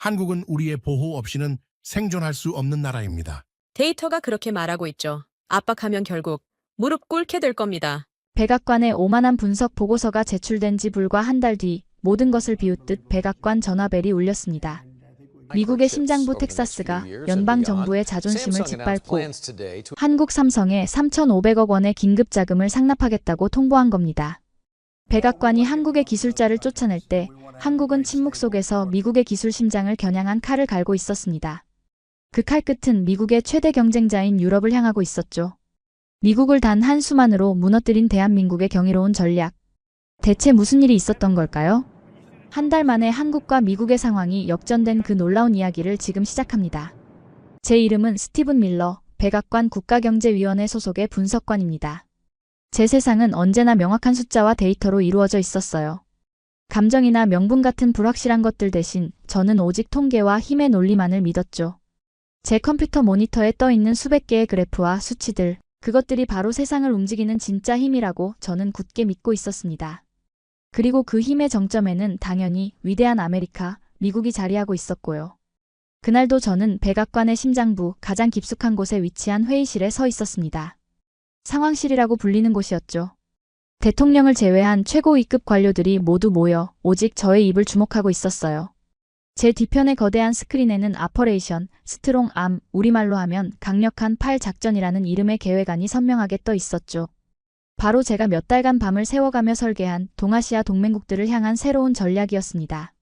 한국은 우리의 보호 없이는 생존할 수 없는 나라입니다. 데이터가 그렇게 말하고 있죠. 압박하면 결국 무릎 꿇게 될 겁니다. 백악관의 오만한 분석 보고서가 제출된 지 불과 한 달 뒤 모든 것을 비웃듯 백악관 전화벨이 울렸습니다. 미국의 심장부 텍사스가 연방정부의 자존심을 짓밟고 한국 삼성에 3,500억 원의 긴급 자금을 상납하겠다고 통보한 겁니다. 백악관이 한국의 기술자를 쫓아낼 때 한국은 침묵 속에서 미국의 기술 심장을 겨냥한 칼을 갈고 있었습니다. 그 칼 끝은 미국의 최대 경쟁자인 유럽을 향하고 있었죠. 미국을 단 한 수만으로 무너뜨린 대한민국의 경이로운 전략. 대체 무슨 일이 있었던 걸까요? 한 달 만에 한국과 미국의 상황이 역전된 그 놀라운 이야기를 지금 시작합니다. 제 이름은 스티븐 밀러, 백악관 국가경제위원회 소속의 분석관입니다. 제 세상은 언제나 명확한 숫자와 데이터로 이루어져 있었어요. 감정이나 명분 같은 불확실한 것들 대신 저는 오직 통계와 힘의 논리만을 믿었죠. 제 컴퓨터 모니터에 떠 있는 수백 개의 그래프와 수치들, 그것들이 바로 세상을 움직이는 진짜 힘이라고 저는 굳게 믿고 있었습니다. 그리고 그 힘의 정점에는 당연히 위대한 아메리카, 미국이 자리하고 있었고요. 그날도 저는 백악관의 심장부 가장 깊숙한 곳에 위치한 회의실에 서 있었습니다. 상황실이라고 불리는 곳이었죠. 대통령을 제외한 최고 위급 관료들이 모두 모여 오직 저의 입을 주목하고 있었어요. 제 뒤편의 거대한 스크린에는 아퍼레이션, 스트롱 암, 우리말로 하면 강력한 팔 작전이라는 이름의 계획안이 선명하게 떠 있었죠. 바로 제가 몇 달간 밤을 새워가며 설계한 동아시아 동맹국들을 향한 새로운 전략이었습니다.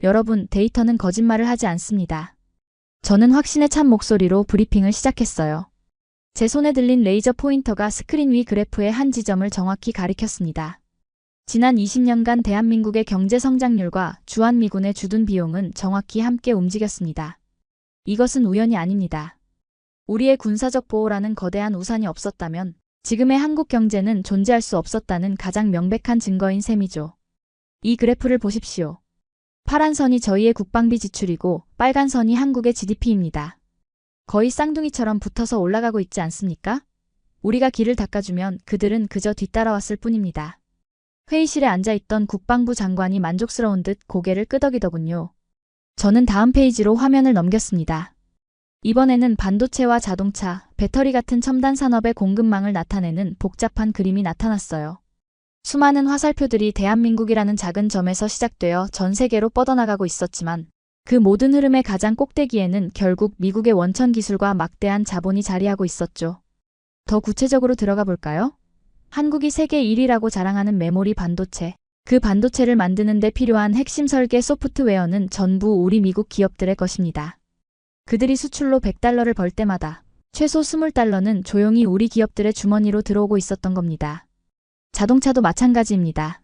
여러분, 데이터는 거짓말을 하지 않습니다. 저는 확신에 찬 목소리로 브리핑을 시작했어요. 제 손에 들린 레이저 포인터가 스크린 위 그래프의 한 지점을 정확히 가리켰습니다. 지난 20년간 대한민국의 경제 성장률과 주한미군의 주둔 비용은 정확히 함께 움직였습니다. 이것은 우연이 아닙니다. 우리의 군사적 보호라는 거대한 우산이 없었다면 지금의 한국 경제는 존재할 수 없었다는 가장 명백한 증거인 셈이죠. 이 그래프를 보십시오. 파란 선이 저희의 국방비 지출이고 빨간 선이 한국의 GDP입니다. 거의 쌍둥이처럼 붙어서 올라가고 있지 않습니까? 우리가 길을 닦아주면 그들은 그저 뒤따라왔을 뿐입니다. 회의실에 앉아있던 국방부 장관이 만족스러운 듯 고개를 끄덕이더군요. 저는 다음 페이지로 화면을 넘겼습니다. 이번에는 반도체와 자동차, 배터리 같은 첨단 산업의 공급망을 나타내는 복잡한 그림이 나타났어요. 수많은 화살표들이 대한민국이라는 작은 점에서 시작되어 전 세계로 뻗어나가고 있었지만 그 모든 흐름의 가장 꼭대기에는 결국 미국의 원천 기술과 막대한 자본이 자리하고 있었죠. 더 구체적으로 들어가 볼까요? 한국이 세계 1위라고 자랑하는 메모리 반도체, 그 반도체를 만드는 데 필요한 핵심 설계 소프트웨어는 전부 우리 미국 기업들의 것입니다. 그들이 수출로 $100를 벌 때마다 최소 $20는 조용히 우리 기업들의 주머니로 들어오고 있었던 겁니다. 자동차도 마찬가지입니다.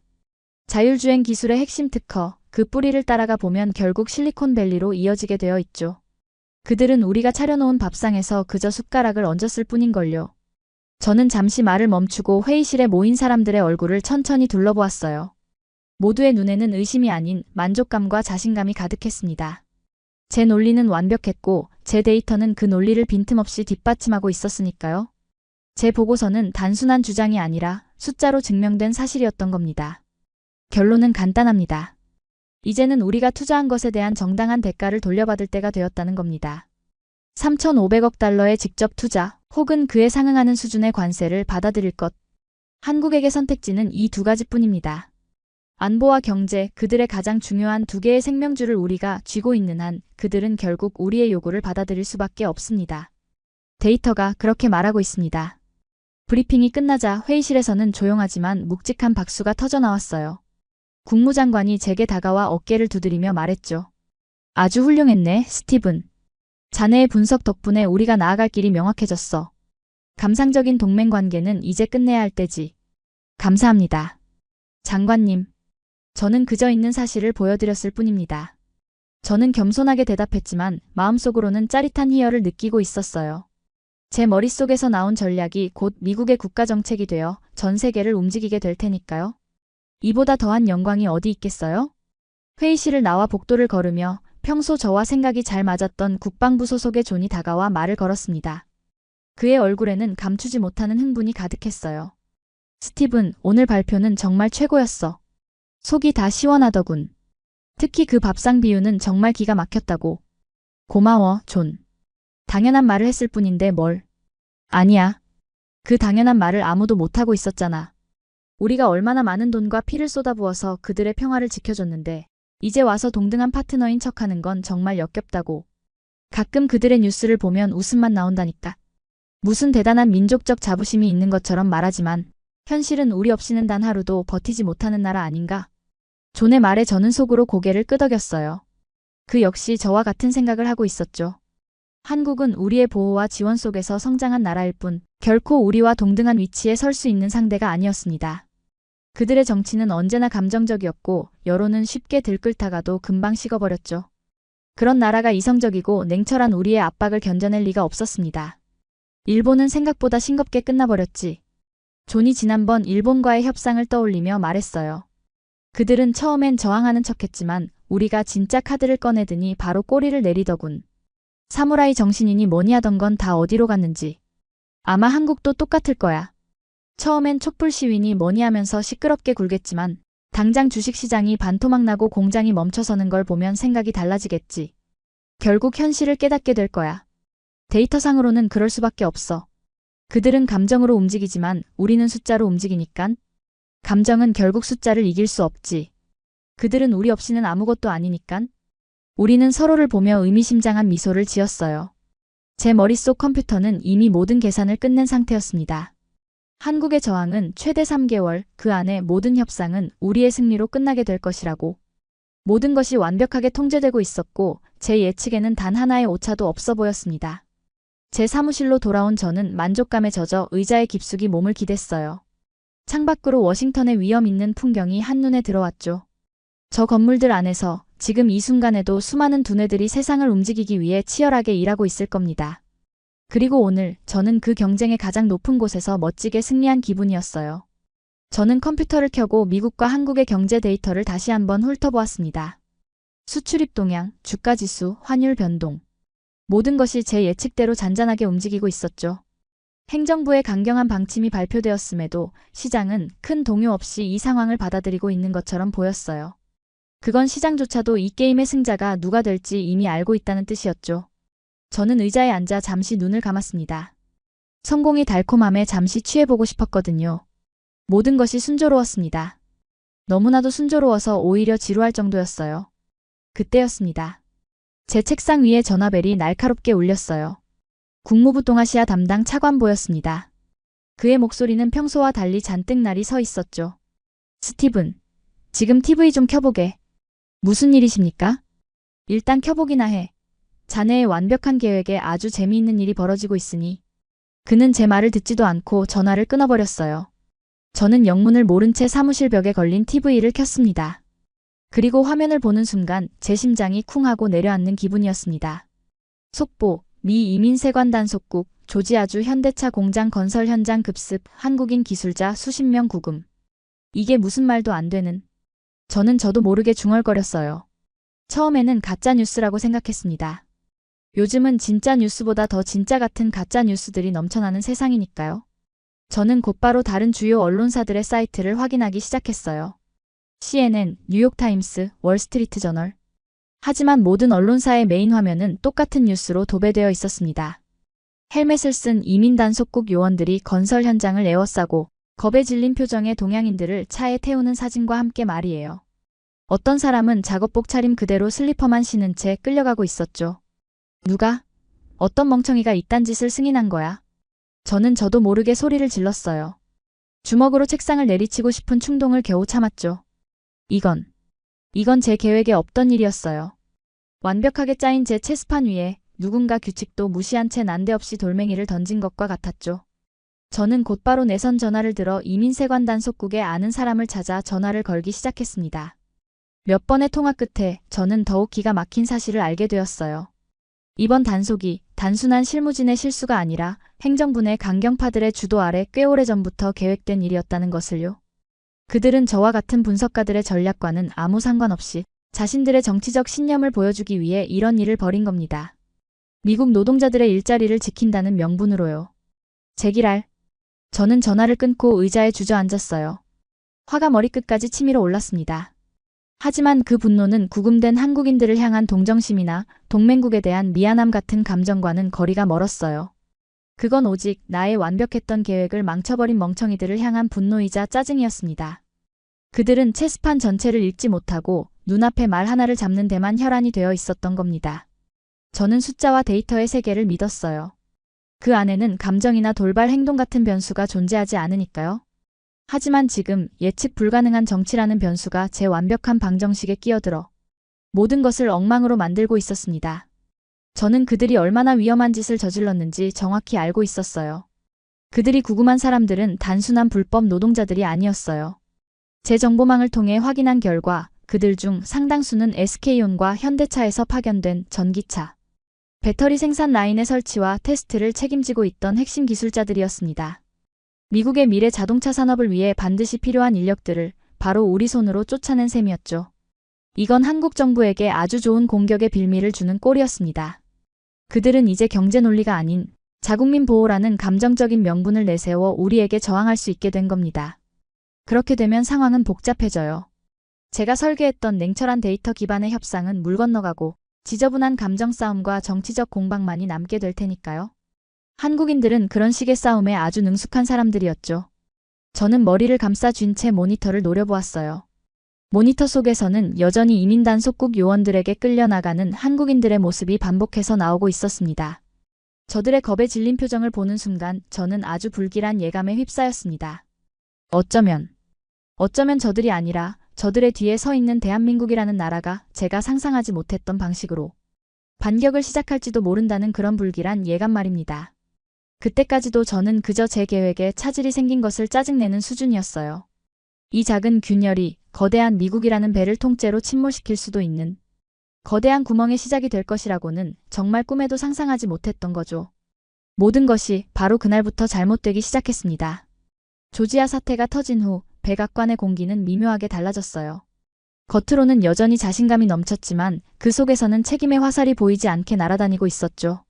자율주행 기술의 핵심 특허, 그 뿌리를 따라가 보면 결국 실리콘밸리로 이어지게 되어 있죠. 그들은 우리가 차려놓은 밥상에서 그저 숟가락을 얹었을 뿐인걸요. 저는 잠시 말을 멈추고 회의실에 모인 사람들의 얼굴을 천천히 둘러보았어요. 모두의 눈에는 의심이 아닌 만족감과 자신감이 가득했습니다. 제 논리는 완벽했고 제 데이터는 그 논리를 빈틈없이 뒷받침하고 있었으니까요. 제 보고서는 단순한 주장이 아니라 숫자로 증명된 사실이었던 겁니다. 결론은 간단합니다. 이제는 우리가 투자한 것에 대한 정당한 대가를 돌려받을 때가 되었다는 겁니다. 3,500억 달러의 직접 투자 혹은 그에 상응하는 수준의 관세를 받아들일 것. 한국에게 선택지는 이 두 가지뿐입니다. 안보와 경제, 그들의 가장 중요한 두 개의 생명줄을 우리가 쥐고 있는 한 그들은 결국 우리의 요구를 받아들일 수밖에 없습니다. 데이터가 그렇게 말하고 있습니다. 브리핑이 끝나자 회의실에서는 조용하지만 묵직한 박수가 터져나왔어요. 국무장관이 제게 다가와 어깨를 두드리며 말했죠. 아주 훌륭했네, 스티븐. 자네의 분석 덕분에 우리가 나아갈 길이 명확해졌어. 감상적인 동맹관계는 이제 끝내야 할 때지. 감사합니다. 장관님. 저는 그저 있는 사실을 보여드렸을 뿐입니다. 저는 겸손하게 대답했지만 마음속으로는 짜릿한 희열을 느끼고 있었어요. 제 머릿속에서 나온 전략이 곧 미국의 국가정책이 되어 전 세계를 움직이게 될 테니까요. 이보다 더한 영광이 어디 있겠어요? 회의실을 나와 복도를 걸으며 평소 저와 생각이 잘 맞았던 국방부 소속의 존이 다가와 말을 걸었습니다. 그의 얼굴에는 감추지 못하는 흥분이 가득했어요. 스티븐, 오늘 발표는 정말 최고였어. 속이 다 시원하더군. 특히 그 밥상 비유는 정말 기가 막혔다고. 고마워, 존. 당연한 말을 했을 뿐인데 뭘. 아니야. 그 당연한 말을 아무도 못하고 있었잖아. 우리가 얼마나 많은 돈과 피를 쏟아부어서 그들의 평화를 지켜줬는데 이제 와서 동등한 파트너인 척하는 건 정말 역겹다고. 가끔 그들의 뉴스를 보면 웃음만 나온다니까. 무슨 대단한 민족적 자부심이 있는 것처럼 말하지만 현실은 우리 없이는 단 하루도 버티지 못하는 나라 아닌가? 존의 말에 저는 속으로 고개를 끄덕였어요. 그 역시 저와 같은 생각을 하고 있었죠. 한국은 우리의 보호와 지원 속에서 성장한 나라일 뿐 결코 우리와 동등한 위치에 설 수 있는 상대가 아니었습니다. 그들의 정치는 언제나 감정적이었고 여론은 쉽게 들끓다가도 금방 식어버렸죠. 그런 나라가 이성적이고 냉철한 우리의 압박을 견뎌낼 리가 없었습니다. 일본은 생각보다 싱겁게 끝나버렸지. 존이 지난번 일본과의 협상을 떠올리며 말했어요. 그들은 처음엔 저항하는 척했지만 우리가 진짜 카드를 꺼내더니 바로 꼬리를 내리더군. 사무라이 정신이니 뭐니 하던 건 다 어디로 갔는지. 아마 한국도 똑같을 거야. 처음엔 촛불 시위니 뭐니 하면서 시끄럽게 굴겠지만 당장 주식시장이 반토막 나고 공장이 멈춰서는 걸 보면 생각이 달라지겠지. 결국 현실을 깨닫게 될 거야. 데이터상으로는 그럴 수밖에 없어. 그들은 감정으로 움직이지만 우리는 숫자로 움직이니깐. 감정은 결국 숫자를 이길 수 없지. 그들은 우리 없이는 아무것도 아니니깐. 우리는 서로를 보며 의미심장한 미소를 지었어요. 제 머릿속 컴퓨터는 이미 모든 계산을 끝낸 상태였습니다. 한국의 저항은 최대 3개월, 그 안에 모든 협상은 우리의 승리로 끝나게 될 것이라고. 모든 것이 완벽하게 통제되고 있었고 제 예측에는 단 하나의 오차도 없어 보였습니다. 제 사무실로 돌아온 저는 만족감에 젖어 의자에 깊숙이 몸을 기댔어요. 창밖으로 워싱턴의 위험 있는 풍경이 한눈에 들어왔죠. 저 건물들 안에서 지금 이 순간에도 수많은 두뇌들이 세상을 움직이기 위해 치열하게 일하고 있을 겁니다. 그리고 오늘 저는 그 경쟁의 가장 높은 곳에서 멋지게 승리한 기분이었어요. 저는 컴퓨터를 켜고 미국과 한국의 경제 데이터를 다시 한번 훑어보았습니다. 수출입 동향, 주가지수, 환율 변동. 모든 것이 제 예측대로 잔잔하게 움직이고 있었죠. 행정부의 강경한 방침이 발표되었음에도 시장은 큰 동요 없이 이 상황을 받아들이고 있는 것처럼 보였어요. 그건 시장조차도 이 게임의 승자가 누가 될지 이미 알고 있다는 뜻이었죠. 저는 의자에 앉아 잠시 눈을 감았습니다. 성공의 달콤함에 잠시 취해보고 싶었거든요. 모든 것이 순조로웠습니다. 너무나도 순조로워서 오히려 지루할 정도였어요. 그때였습니다. 제 책상 위에 전화벨이 날카롭게 울렸어요. 국무부 동아시아 담당 차관보였습니다. 그의 목소리는 평소와 달리 잔뜩 날이 서 있었죠. 스티븐, 지금 TV 좀 켜보게. 무슨 일이십니까? 일단 켜보기나 해. 자네의 완벽한 계획에 아주 재미있는 일이 벌어지고 있으니. 그는 제 말을 듣지도 않고 전화를 끊어버렸어요. 저는 영문을 모른 채 사무실 벽에 걸린 TV를 켰습니다. 그리고 화면을 보는 순간 제 심장이 쿵 하고 내려앉는 기분이었습니다. 속보, 미 이민세관 단속국, 조지아주 현대차 공장 건설 현장 급습, 한국인 기술자 수십 명 구금. 이게 무슨 말도 안 되는. 저도 모르게 중얼거렸어요. 처음에는 가짜 뉴스라고 생각했습니다. 요즘은 진짜 뉴스보다 더 진짜 같은 가짜 뉴스들이 넘쳐나는 세상이니까요. 저는 곧바로 다른 주요 언론사들의 사이트를 확인하기 시작했어요. CNN, 뉴욕타임스, 월스트리트저널. 하지만 모든 언론사의 메인 화면은 똑같은 뉴스로 도배되어 있었습니다. 헬멧을 쓴 이민 단속국 요원들이 건설 현장을 에워싸고 겁에 질린 표정의 동양인들을 차에 태우는 사진과 함께 말이에요. 어떤 사람은 작업복 차림 그대로 슬리퍼만 신은 채 끌려가고 있었죠. 누가? 어떤 멍청이가 이딴 짓을 승인한 거야? 저도 모르게 소리를 질렀어요. 주먹으로 책상을 내리치고 싶은 충동을 겨우 참았죠. 이건 제 계획에 없던 일이었어요. 완벽하게 짜인 제 체스판 위에 누군가 규칙도 무시한 채 난데없이 돌멩이를 던진 것과 같았죠. 저는 곧바로 내선 전화를 들어 이민세관 단속국에 아는 사람을 찾아 전화를 걸기 시작했습니다. 몇 번의 통화 끝에 저는 더욱 기가 막힌 사실을 알게 되었어요. 이번 단속이 단순한 실무진의 실수가 아니라 행정부 내 강경파들의 주도 아래 꽤 오래전부터 계획된 일이었다는 것을요. 그들은 저와 같은 분석가들의 전략과는 아무 상관없이 자신들의 정치적 신념을 보여주기 위해 이런 일을 벌인 겁니다. 미국 노동자들의 일자리를 지킨다는 명분으로요. 제기랄. 저는 전화를 끊고 의자에 주저앉았어요. 화가 머리끝까지 치밀어 올랐습니다. 하지만 그 분노는 구금된 한국인들을 향한 동정심이나 동맹국에 대한 미안함 같은 감정과는 거리가 멀었어요. 그건 오직 나의 완벽했던 계획을 망쳐버린 멍청이들을 향한 분노이자 짜증이었습니다. 그들은 체스판 전체를 읽지 못하고 눈앞에 말 하나를 잡는 데만 혈안이 되어 있었던 겁니다. 저는 숫자와 데이터의 세계를 믿었어요. 그 안에는 감정이나 돌발 행동 같은 변수가 존재하지 않으니까요. 하지만 지금 예측 불가능한 정치라는 변수가 제 완벽한 방정식에 끼어들어 모든 것을 엉망으로 만들고 있었습니다. 저는 그들이 얼마나 위험한 짓을 저질렀는지 정확히 알고 있었어요. 그들이 구금한 사람들은 단순한 불법 노동자들이 아니었어요. 제 정보망을 통해 확인한 결과 그들 중 상당수는 SK온과 현대차에서 파견된 전기차, 배터리 생산 라인의 설치와 테스트를 책임지고 있던 핵심 기술자들이었습니다. 미국의 미래 자동차 산업을 위해 반드시 필요한 인력들을 바로 우리 손으로 쫓아낸 셈이었죠. 이건 한국 정부에게 아주 좋은 공격의 빌미를 주는 꼴이었습니다. 그들은 이제 경제 논리가 아닌 자국민 보호라는 감정적인 명분을 내세워 우리에게 저항할 수 있게 된 겁니다. 그렇게 되면 상황은 복잡해져요. 제가 설계했던 냉철한 데이터 기반의 협상은 물 건너가고 지저분한 감정 싸움과 정치적 공방만이 남게 될 테니까요. 한국인들은 그런 식의 싸움에 아주 능숙한 사람들이었죠. 저는 머리를 감싸 쥔 채 모니터를 노려보았어요. 모니터 속에서는 여전히 이민단 속국 요원들에게 끌려나가는 한국인들의 모습이 반복해서 나오고 있었습니다. 저들의 겁에 질린 표정을 보는 순간 저는 아주 불길한 예감에 휩싸였습니다. 어쩌면 저들이 아니라 저들의 뒤에 서 있는 대한민국이라는 나라가 제가 상상하지 못했던 방식으로 반격을 시작할지도 모른다는 그런 불길한 예감 말입니다. 그때까지도 저는 그저 제 계획에 차질이 생긴 것을 짜증내는 수준이었어요. 이 작은 균열이 거대한 미국이라는 배를 통째로 침몰시킬 수도 있는 거대한 구멍의 시작이 될 것이라고는 정말 꿈에도 상상하지 못했던 거죠. 모든 것이 바로 그날부터 잘못되기 시작했습니다. 조지아 사태가 터진 후 백악관의 공기는 미묘하게 달라졌어요. 겉으로는 여전히 자신감이 넘쳤지만 그 속에서는 책임의 화살이 보이지 않게 날아다니고 있었죠.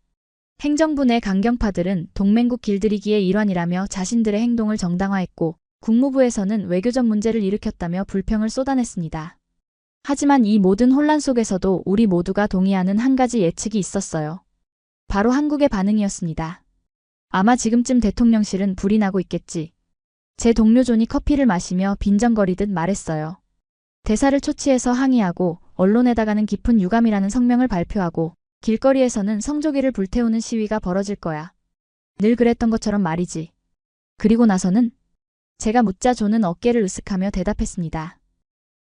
행정부 내 강경파들은 동맹국 길들이기의 일환이라며 자신들의 행동을 정당화했고 국무부에서는 외교적 문제를 일으켰다며 불평을 쏟아냈습니다. 하지만 이 모든 혼란 속에서도 우리 모두가 동의하는 한 가지 예측이 있었어요. 바로 한국의 반응이었습니다. 아마 지금쯤 대통령실은 불이 나고 있겠지. 제 동료 존이 커피를 마시며 빈정거리듯 말했어요. 대사를 초치해서 항의하고 언론에다가는 깊은 유감이라는 성명을 발표하고 길거리에서는 성조기를 불태우는 시위가 벌어질 거야. 늘 그랬던 것처럼 말이지. 그리고 나서는? 제가 묻자 존은 어깨를 으쓱하며 대답했습니다.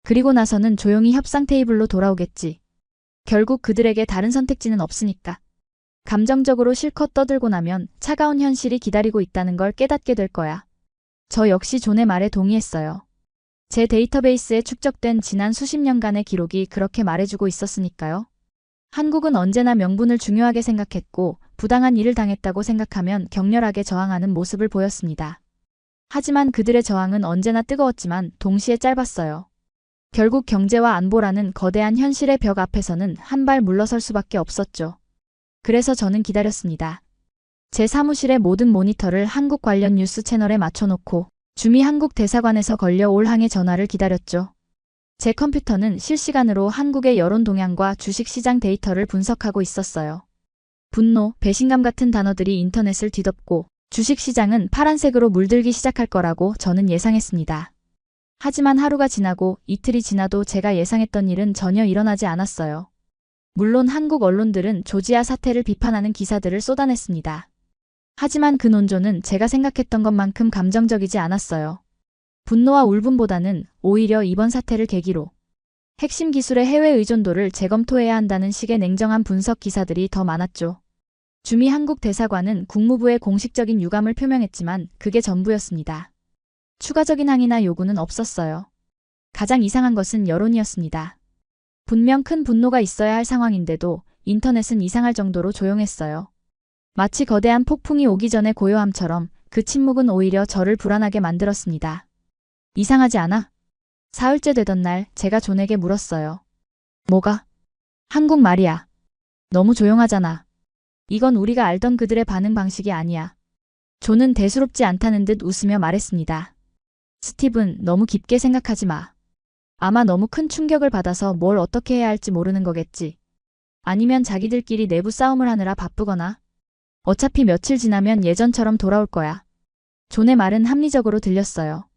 그리고 나서는 조용히 협상 테이블로 돌아오겠지. 결국 그들에게 다른 선택지는 없으니까. 감정적으로 실컷 떠들고 나면 차가운 현실이 기다리고 있다는 걸 깨닫게 될 거야. 저 역시 존의 말에 동의했어요. 제 데이터베이스에 축적된 지난 수십 년간의 기록이 그렇게 말해주고 있었으니까요. 한국은 언제나 명분을 중요하게 생각했고 부당한 일을 당했다고 생각하면 격렬하게 저항하는 모습을 보였습니다. 하지만 그들의 저항은 언제나 뜨거웠지만 동시에 짧았어요. 결국 경제와 안보라는 거대한 현실의 벽 앞에서는 한 발 물러설 수밖에 없었죠. 그래서 저는 기다렸습니다. 제 사무실의 모든 모니터를 한국 관련 뉴스 채널에 맞춰놓고 주미 한국 대사관에서 걸려올 항해 전화를 기다렸죠. 제 컴퓨터는 실시간으로 한국의 여론 동향과 주식시장 데이터를 분석하고 있었어요. 분노, 배신감 같은 단어들이 인터넷을 뒤덮고 주식시장은 파란색으로 물들기 시작할 거라고 저는 예상했습니다. 하지만 하루가 지나고 이틀이 지나도 제가 예상했던 일은 전혀 일어나지 않았어요. 물론 한국 언론들은 조지아 사태를 비판하는 기사들을 쏟아냈습니다. 하지만 그 논조는 제가 생각했던 것만큼 감정적이지 않았어요. 분노와 울분보다는 오히려 이번 사태를 계기로 핵심 기술의 해외 의존도를 재검토해야 한다는 식의 냉정한 분석 기사들이 더 많았죠. 주미 한국 대사관은 국무부에 공식적인 유감을 표명했지만 그게 전부였습니다. 추가적인 항의나 요구는 없었어요. 가장 이상한 것은 여론이었습니다. 분명 큰 분노가 있어야 할 상황인데도 인터넷은 이상할 정도로 조용했어요. 마치 거대한 폭풍이 오기 전에 고요함처럼 그 침묵은 오히려 저를 불안하게 만들었습니다. 이상하지 않아? 사흘째 되던 날 제가 존에게 물었어요. 뭐가? 한국 말이야. 너무 조용하잖아. 이건 우리가 알던 그들의 반응 방식이 아니야. 존은 대수롭지 않다는 듯 웃으며 말했습니다. 스티븐, 너무 깊게 생각하지 마. 아마 너무 큰 충격을 받아서 뭘 어떻게 해야 할지 모르는 거겠지. 아니면 자기들끼리 내부 싸움을 하느라 바쁘거나. 어차피 며칠 지나면 예전처럼 돌아올 거야. 존의 말은 합리적으로 들렸어요.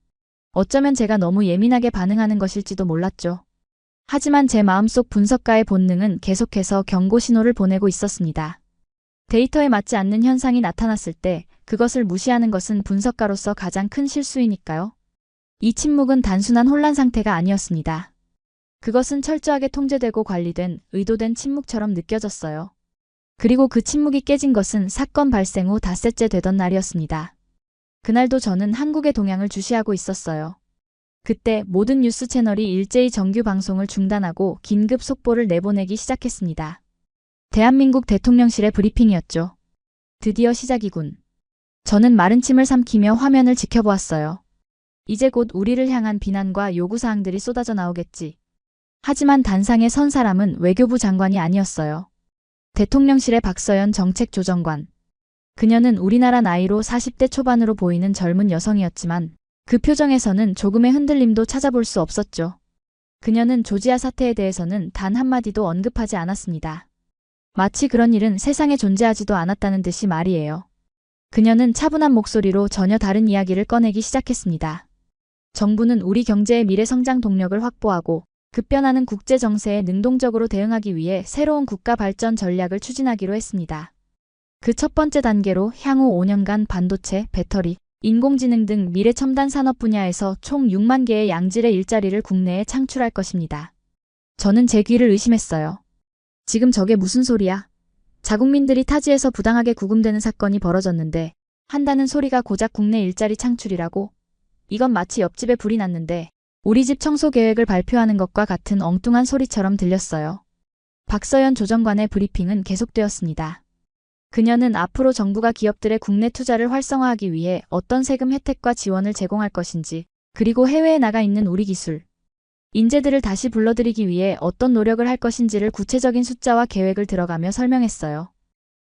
어쩌면 제가 너무 예민하게 반응하는 것일지도 몰랐죠. 하지만 제 마음속 분석가의 본능은 계속해서 경고 신호를 보내고 있었습니다. 데이터에 맞지 않는 현상이 나타났을 때 그것을 무시하는 것은 분석가로서 가장 큰 실수이니까요. 이 침묵은 단순한 혼란 상태가 아니었습니다. 그것은 철저하게 통제되고 관리된, 의도된 침묵처럼 느껴졌어요. 그리고 그 침묵이 깨진 것은 사건 발생 후 닷새째 되던 날이었습니다. 그날도 저는 한국의 동향을 주시하고 있었어요. 그때 모든 뉴스 채널이 일제히 정규 방송을 중단하고 긴급 속보를 내보내기 시작했습니다. 대한민국 대통령실의 브리핑이었죠. 드디어 시작이군. 저는 마른 침을 삼키며 화면을 지켜보았어요. 이제 곧 우리를 향한 비난과 요구사항들이 쏟아져 나오겠지. 하지만 단상에 선 사람은 외교부 장관이 아니었어요. 대통령실의 박서연 정책조정관. 그녀는 우리나라 나이로 40대 초반으로 보이는 젊은 여성이었지만 그 표정에서는 조금의 흔들림도 찾아볼 수 없었죠. 그녀는 조지아 사태에 대해서는 단 한마디도 언급하지 않았습니다. 마치 그런 일은 세상에 존재하지도 않았다는 듯이 말이에요. 그녀는 차분한 목소리로 전혀 다른 이야기를 꺼내기 시작했습니다. 정부는 우리 경제의 미래 성장 동력을 확보하고 급변하는 국제 정세에 능동적으로 대응하기 위해 새로운 국가 발전 전략을 추진하기로 했습니다. 그 첫 번째 단계로 향후 5년간 반도체, 배터리, 인공지능 등 미래 첨단 산업 분야에서 총 6만 개의 양질의 일자리를 국내에 창출할 것입니다. 저는 제 귀를 의심했어요. 지금 저게 무슨 소리야? 자국민들이 타지에서 부당하게 구금되는 사건이 벌어졌는데 한다는 소리가 고작 국내 일자리 창출이라고? 이건 마치 옆집에 불이 났는데 우리 집 청소 계획을 발표하는 것과 같은 엉뚱한 소리처럼 들렸어요. 박서연 조정관의 브리핑은 계속되었습니다. 그녀는 앞으로 정부가 기업들의 국내 투자를 활성화하기 위해 어떤 세금 혜택과 지원을 제공할 것인지, 그리고 해외에 나가 있는 우리 기술, 인재들을 다시 불러들이기 위해 어떤 노력을 할 것인지를 구체적인 숫자와 계획을 들어가며 설명했어요.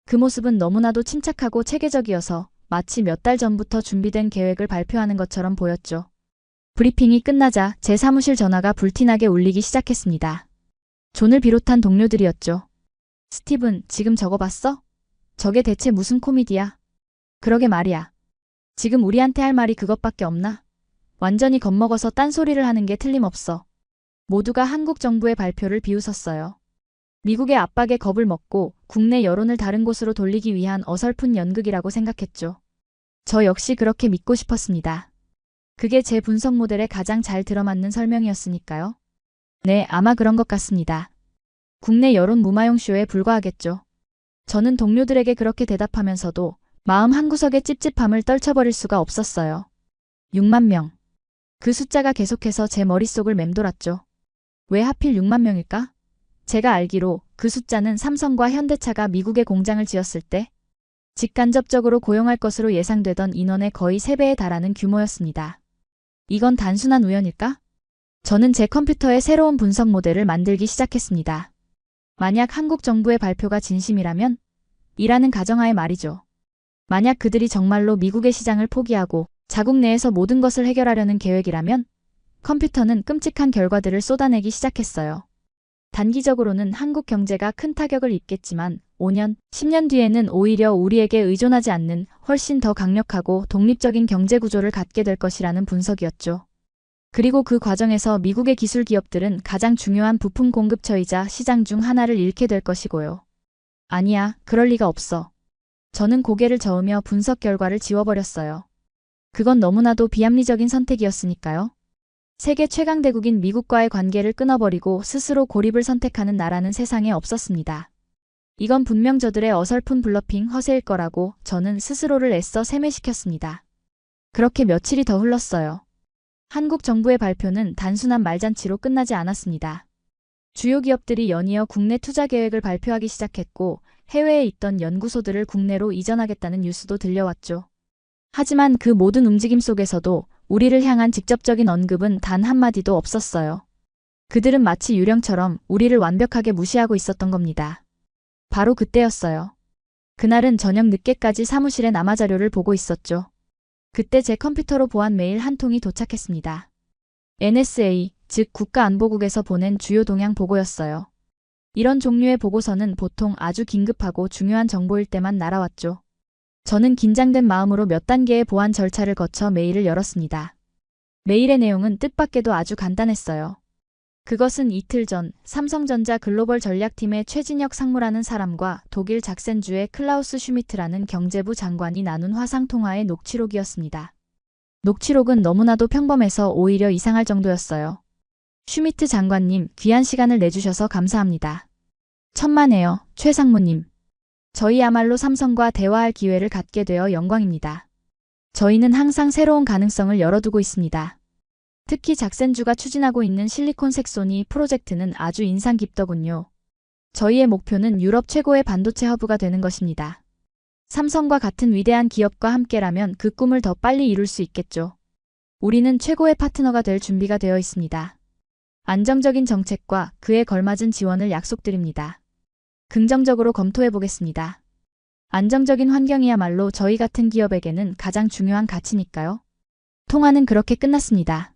그 모습은 너무나도 침착하고 체계적이어서 마치 몇 달 전부터 준비된 계획을 발표하는 것처럼 보였죠. 브리핑이 끝나자 제 사무실 전화가 불티나게 울리기 시작했습니다. 존을 비롯한 동료들이었죠. 스티븐, 지금 저거 봤어? 저게 대체 무슨 코미디야? 그러게 말이야. 지금 우리한테 할 말이 그것밖에 없나? 완전히 겁먹어서 딴소리를 하는 게 틀림없어. 모두가 한국 정부의 발표를 비웃었어요. 미국의 압박에 겁을 먹고 국내 여론을 다른 곳으로 돌리기 위한 어설픈 연극이라고 생각했죠. 저 역시 그렇게 믿고 싶었습니다. 그게 제 분석 모델에 가장 잘 들어맞는 설명이었으니까요. 네, 아마 그런 것 같습니다. 국내 여론 무마용 쇼에 불과하겠죠. 저는 동료들에게 그렇게 대답하면서도 마음 한구석의 찝찝함을 떨쳐버릴 수가 없었어요. 6만 명. 그 숫자가 계속해서 제 머릿속을 맴돌았죠. 왜 하필 6만 명일까? 제가 알기로 그 숫자는 삼성과 현대차가 미국에 공장을 지었을 때 직간접적으로 고용할 것으로 예상되던 인원의 거의 3배에 달하는 규모였습니다. 이건 단순한 우연일까? 저는 제 컴퓨터에 새로운 분석 모델을 만들기 시작했습니다. 만약 한국 정부의 발표가 진심이라면? 이라는 가정하에 말이죠. 만약 그들이 정말로 미국의 시장을 포기하고 자국 내에서 모든 것을 해결하려는 계획이라면? 컴퓨터는 끔찍한 결과들을 쏟아내기 시작했어요. 단기적으로는 한국 경제가 큰 타격을 입겠지만 5년, 10년 뒤에는 오히려 우리에게 의존하지 않는 훨씬 더 강력하고 독립적인 경제 구조를 갖게 될 것이라는 분석이었죠. 그리고 그 과정에서 미국의 기술 기업들은 가장 중요한 부품 공급처이자 시장 중 하나를 잃게 될 것이고요. 아니야, 그럴 리가 없어. 저는 고개를 저으며 분석 결과를 지워버렸어요. 그건 너무나도 비합리적인 선택이었으니까요. 세계 최강대국인 미국과의 관계를 끊어버리고 스스로 고립을 선택하는 나라는 세상에 없었습니다. 이건 분명 저들의 어설픈 블러핑 허세일 거라고 저는 스스로를 애써 세뇌시켰습니다. 그렇게 며칠이 더 흘렀어요. 한국 정부의 발표는 단순한 말잔치로 끝나지 않았습니다. 주요 기업들이 연이어 국내 투자 계획을 발표하기 시작했고 해외에 있던 연구소들을 국내로 이전하겠다는 뉴스도 들려왔죠. 하지만 그 모든 움직임 속에서도 우리를 향한 직접적인 언급은 단 한마디도 없었어요. 그들은 마치 유령처럼 우리를 완벽하게 무시하고 있었던 겁니다. 바로 그때였어요. 그날은 저녁 늦게까지 사무실에 남아 자료를 보고 있었죠. 그때 제 컴퓨터로 보안 메일 한 통이 도착했습니다. NSA, 즉 국가안보국에서 보낸 주요 동향 보고였어요. 이런 종류의 보고서는 보통 아주 긴급하고 중요한 정보일 때만 날아왔죠. 저는 긴장된 마음으로 몇 단계의 보안 절차를 거쳐 메일을 열었습니다. 메일의 내용은 뜻밖에도 아주 간단했어요. 그것은 이틀 전 삼성전자 글로벌 전략팀의 최진혁 상무라는 사람과 독일 작센주의 클라우스 슈미트라는 경제부 장관이 나눈 화상통화의 녹취록이었습니다. 녹취록은 너무나도 평범해서 오히려 이상할 정도였어요. 슈미트 장관님, 귀한 시간을 내주셔서 감사합니다. 천만에요, 최 상무님. 저희야말로 삼성과 대화할 기회를 갖게 되어 영광입니다. 저희는 항상 새로운 가능성을 열어두고 있습니다. 특히 작센주가 추진하고 있는 실리콘 색소니 프로젝트는 아주 인상 깊더군요. 저희의 목표는 유럽 최고의 반도체 허브가 되는 것입니다. 삼성과 같은 위대한 기업과 함께라면 그 꿈을 더 빨리 이룰 수 있겠죠. 우리는 최고의 파트너가 될 준비가 되어 있습니다. 안정적인 정책과 그에 걸맞은 지원을 약속드립니다. 긍정적으로 검토해 보겠습니다. 안정적인 환경이야말로 저희 같은 기업에게는 가장 중요한 가치니까요. 통화는 그렇게 끝났습니다.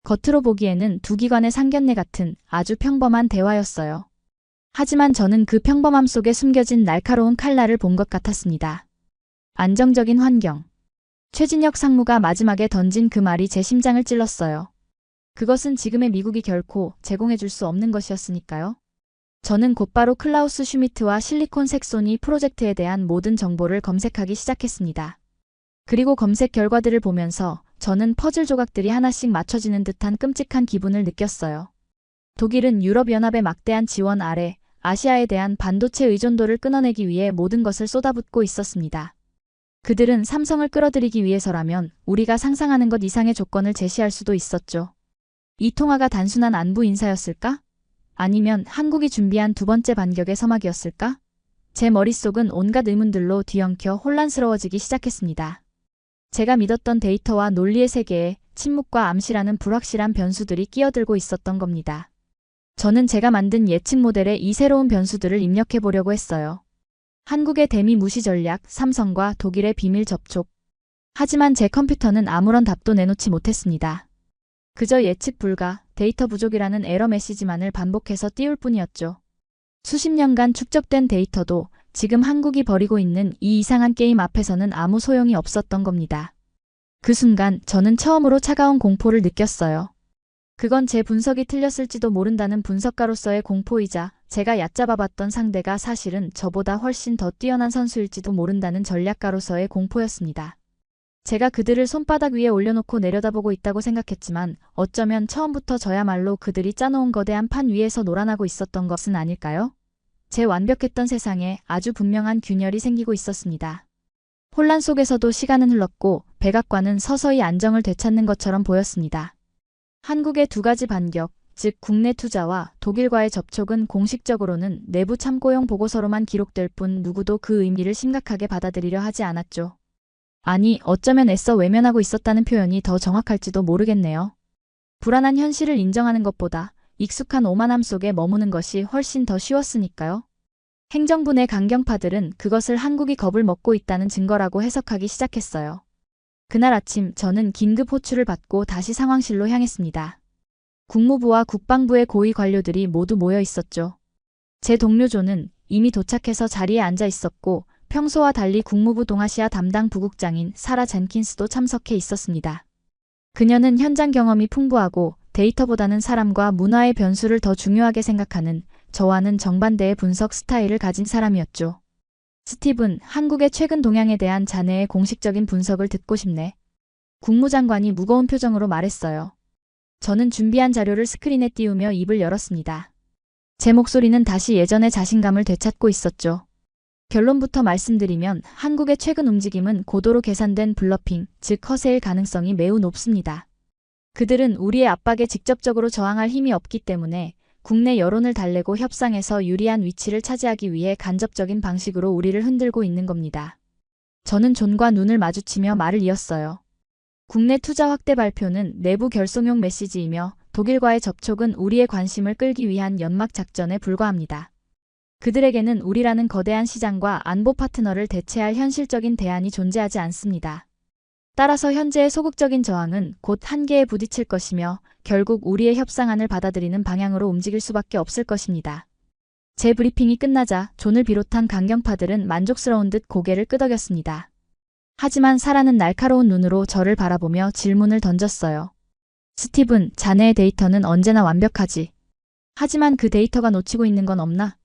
겉으로 보기에는 두 기관의 상견례 같은 아주 평범한 대화였어요. 하지만 저는 그 평범함 속에 숨겨진 날카로운 칼날을 본 것 같았습니다. 안정적인 환경. 최진혁 상무가 마지막에 던진 그 말이 제 심장을 찔렀어요. 그것은 지금의 미국이 결코 제공해 줄 수 없는 것이었으니까요. 저는 곧바로 클라우스 슈미트와 실리콘 색소니 프로젝트에 대한 모든 정보를 검색하기 시작했습니다. 그리고 검색 결과들을 보면서 저는 퍼즐 조각들이 하나씩 맞춰지는 듯한 끔찍한 기분을 느꼈어요. 독일은 유럽연합의 막대한 지원 아래 아시아에 대한 반도체 의존도를 끊어내기 위해 모든 것을 쏟아붓고 있었습니다. 그들은 삼성을 끌어들이기 위해서라면 우리가 상상하는 것 이상의 조건을 제시할 수도 있었죠. 이 통화가 단순한 안부 인사였을까? 아니면 한국이 준비한 두 번째 반격의 서막이었을까? 제 머릿속은 온갖 의문들로 뒤엉켜 혼란스러워지기 시작했습니다. 제가 믿었던 데이터와 논리의 세계에 침묵과 암시라는 불확실한 변수들이 끼어들고 있었던 겁니다. 저는 제가 만든 예측 모델에 이 새로운 변수들을 입력해 보려고 했어요. 한국의 대미 무시 전략, 삼성과 독일의 비밀 접촉. 하지만 제 컴퓨터는 아무런 답도 내놓지 못했습니다. 그저 예측 불가, 데이터 부족이라는 에러 메시지만을 반복해서 띄울 뿐이었죠. 수십 년간 축적된 데이터도 지금 한국이 벌이고 있는 이 이상한 게임 앞에서는 아무 소용이 없었던 겁니다. 그 순간 저는 처음으로 차가운 공포를 느꼈어요. 그건 제 분석이 틀렸을지도 모른다는 분석가로서의 공포이자 제가 얕잡아봤던 상대가 사실은 저보다 훨씬 더 뛰어난 선수일지도 모른다는 전략가로서의 공포였습니다. 제가 그들을 손바닥 위에 올려놓고 내려다보고 있다고 생각했지만 어쩌면 처음부터 저야말로 그들이 짜놓은 거대한 판 위에서 놀아나고 있었던 것은 아닐까요? 제 완벽했던 세상에 아주 분명한 균열이 생기고 있었습니다. 혼란 속에서도 시간은 흘렀고 백악관은 서서히 안정을 되찾는 것처럼 보였습니다. 한국의 두 가지 반격, 즉 국내 투자와 독일과의 접촉은 공식적으로는 내부 참고용 보고서로만 기록될 뿐 누구도 그 의미를 심각하게 받아들이려 하지 않았죠. 아니, 어쩌면 애써 외면하고 있었다는 표현이 더 정확할지도 모르겠네요. 불안한 현실을 인정하는 것보다 익숙한 오만함 속에 머무는 것이 훨씬 더 쉬웠으니까요. 행정부 내 강경파들은 그것을 한국이 겁을 먹고 있다는 증거라고 해석하기 시작했어요. 그날 아침 저는 긴급 호출을 받고 다시 상황실로 향했습니다. 국무부와 국방부의 고위 관료들이 모두 모여 있었죠. 제 동료 조는 이미 도착해서 자리에 앉아 있었고 평소와 달리 국무부 동아시아 담당 부국장인 사라 젠킨스도 참석해 있었습니다. 그녀는 현장 경험이 풍부하고 데이터보다는 사람과 문화의 변수를 더 중요하게 생각하는 저와는 정반대의 분석 스타일을 가진 사람이었죠. 스티븐, 한국의 최근 동향에 대한 자네의 공식적인 분석을 듣고 싶네. 국무장관이 무거운 표정으로 말했어요. 저는 준비한 자료를 스크린에 띄우며 입을 열었습니다. 제 목소리는 다시 예전의 자신감을 되찾고 있었죠. 결론부터 말씀드리면 한국의 최근 움직임은 고도로 계산된 블러핑, 즉 허세일 가능성이 매우 높습니다. 그들은 우리의 압박에 직접적으로 저항할 힘이 없기 때문에 국내 여론을 달래고 협상에서 유리한 위치를 차지하기 위해 간접적인 방식으로 우리를 흔들고 있는 겁니다. 저는 존과 눈을 마주치며 말을 이었어요. 국내 투자 확대 발표는 내부 결속용 메시지이며 독일과의 접촉은 우리의 관심을 끌기 위한 연막 작전에 불과합니다. 그들에게는 우리라는 거대한 시장과 안보 파트너를 대체할 현실적인 대안이 존재하지 않습니다. 따라서 현재의 소극적인 저항은 곧 한계에 부딪힐 것이며 결국 우리의 협상안을 받아들이는 방향으로 움직일 수밖에 없을 것입니다. 제 브리핑이 끝나자 존을 비롯한 강경파들은 만족스러운 듯 고개를 끄덕였습니다. 하지만 사라는 날카로운 눈으로 저를 바라보며 질문을 던졌어요. 스티븐, 자네의 데이터는 언제나 완벽하지. 하지만 그 데이터가 놓치고 있는 건 없나?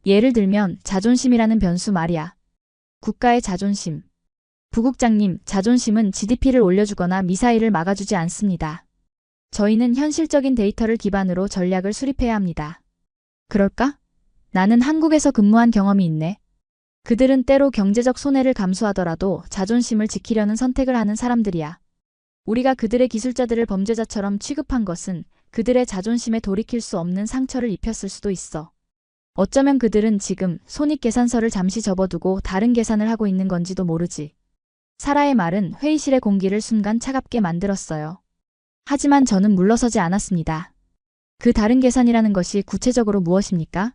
예를 들면 자존심이라는 변수 말이야. 국가의 자존심. 부국장님, 자존심은 GDP를 올려주거나 미사일을 막아주지 않습니다. 저희는 현실적인 데이터를 기반으로 전략을 수립해야 합니다. 그럴까? 나는 한국에서 근무한 경험이 있네. 그들은 때로 경제적 손해를 감수하더라도 자존심을 지키려는 선택을 하는 사람들이야. 우리가 그들의 기술자들을 범죄자처럼 취급한 것은 그들의 자존심에 돌이킬 수 없는 상처를 입혔을 수도 있어. 어쩌면 그들은 지금 손익계산서를 잠시 접어두고 다른 계산을 하고 있는 건지도 모르지. 사라의 말은 회의실의 공기를 순간 차갑게 만들었어요. 하지만 저는 물러서지 않았습니다. 그 다른 계산이라는 것이 구체적으로 무엇입니까?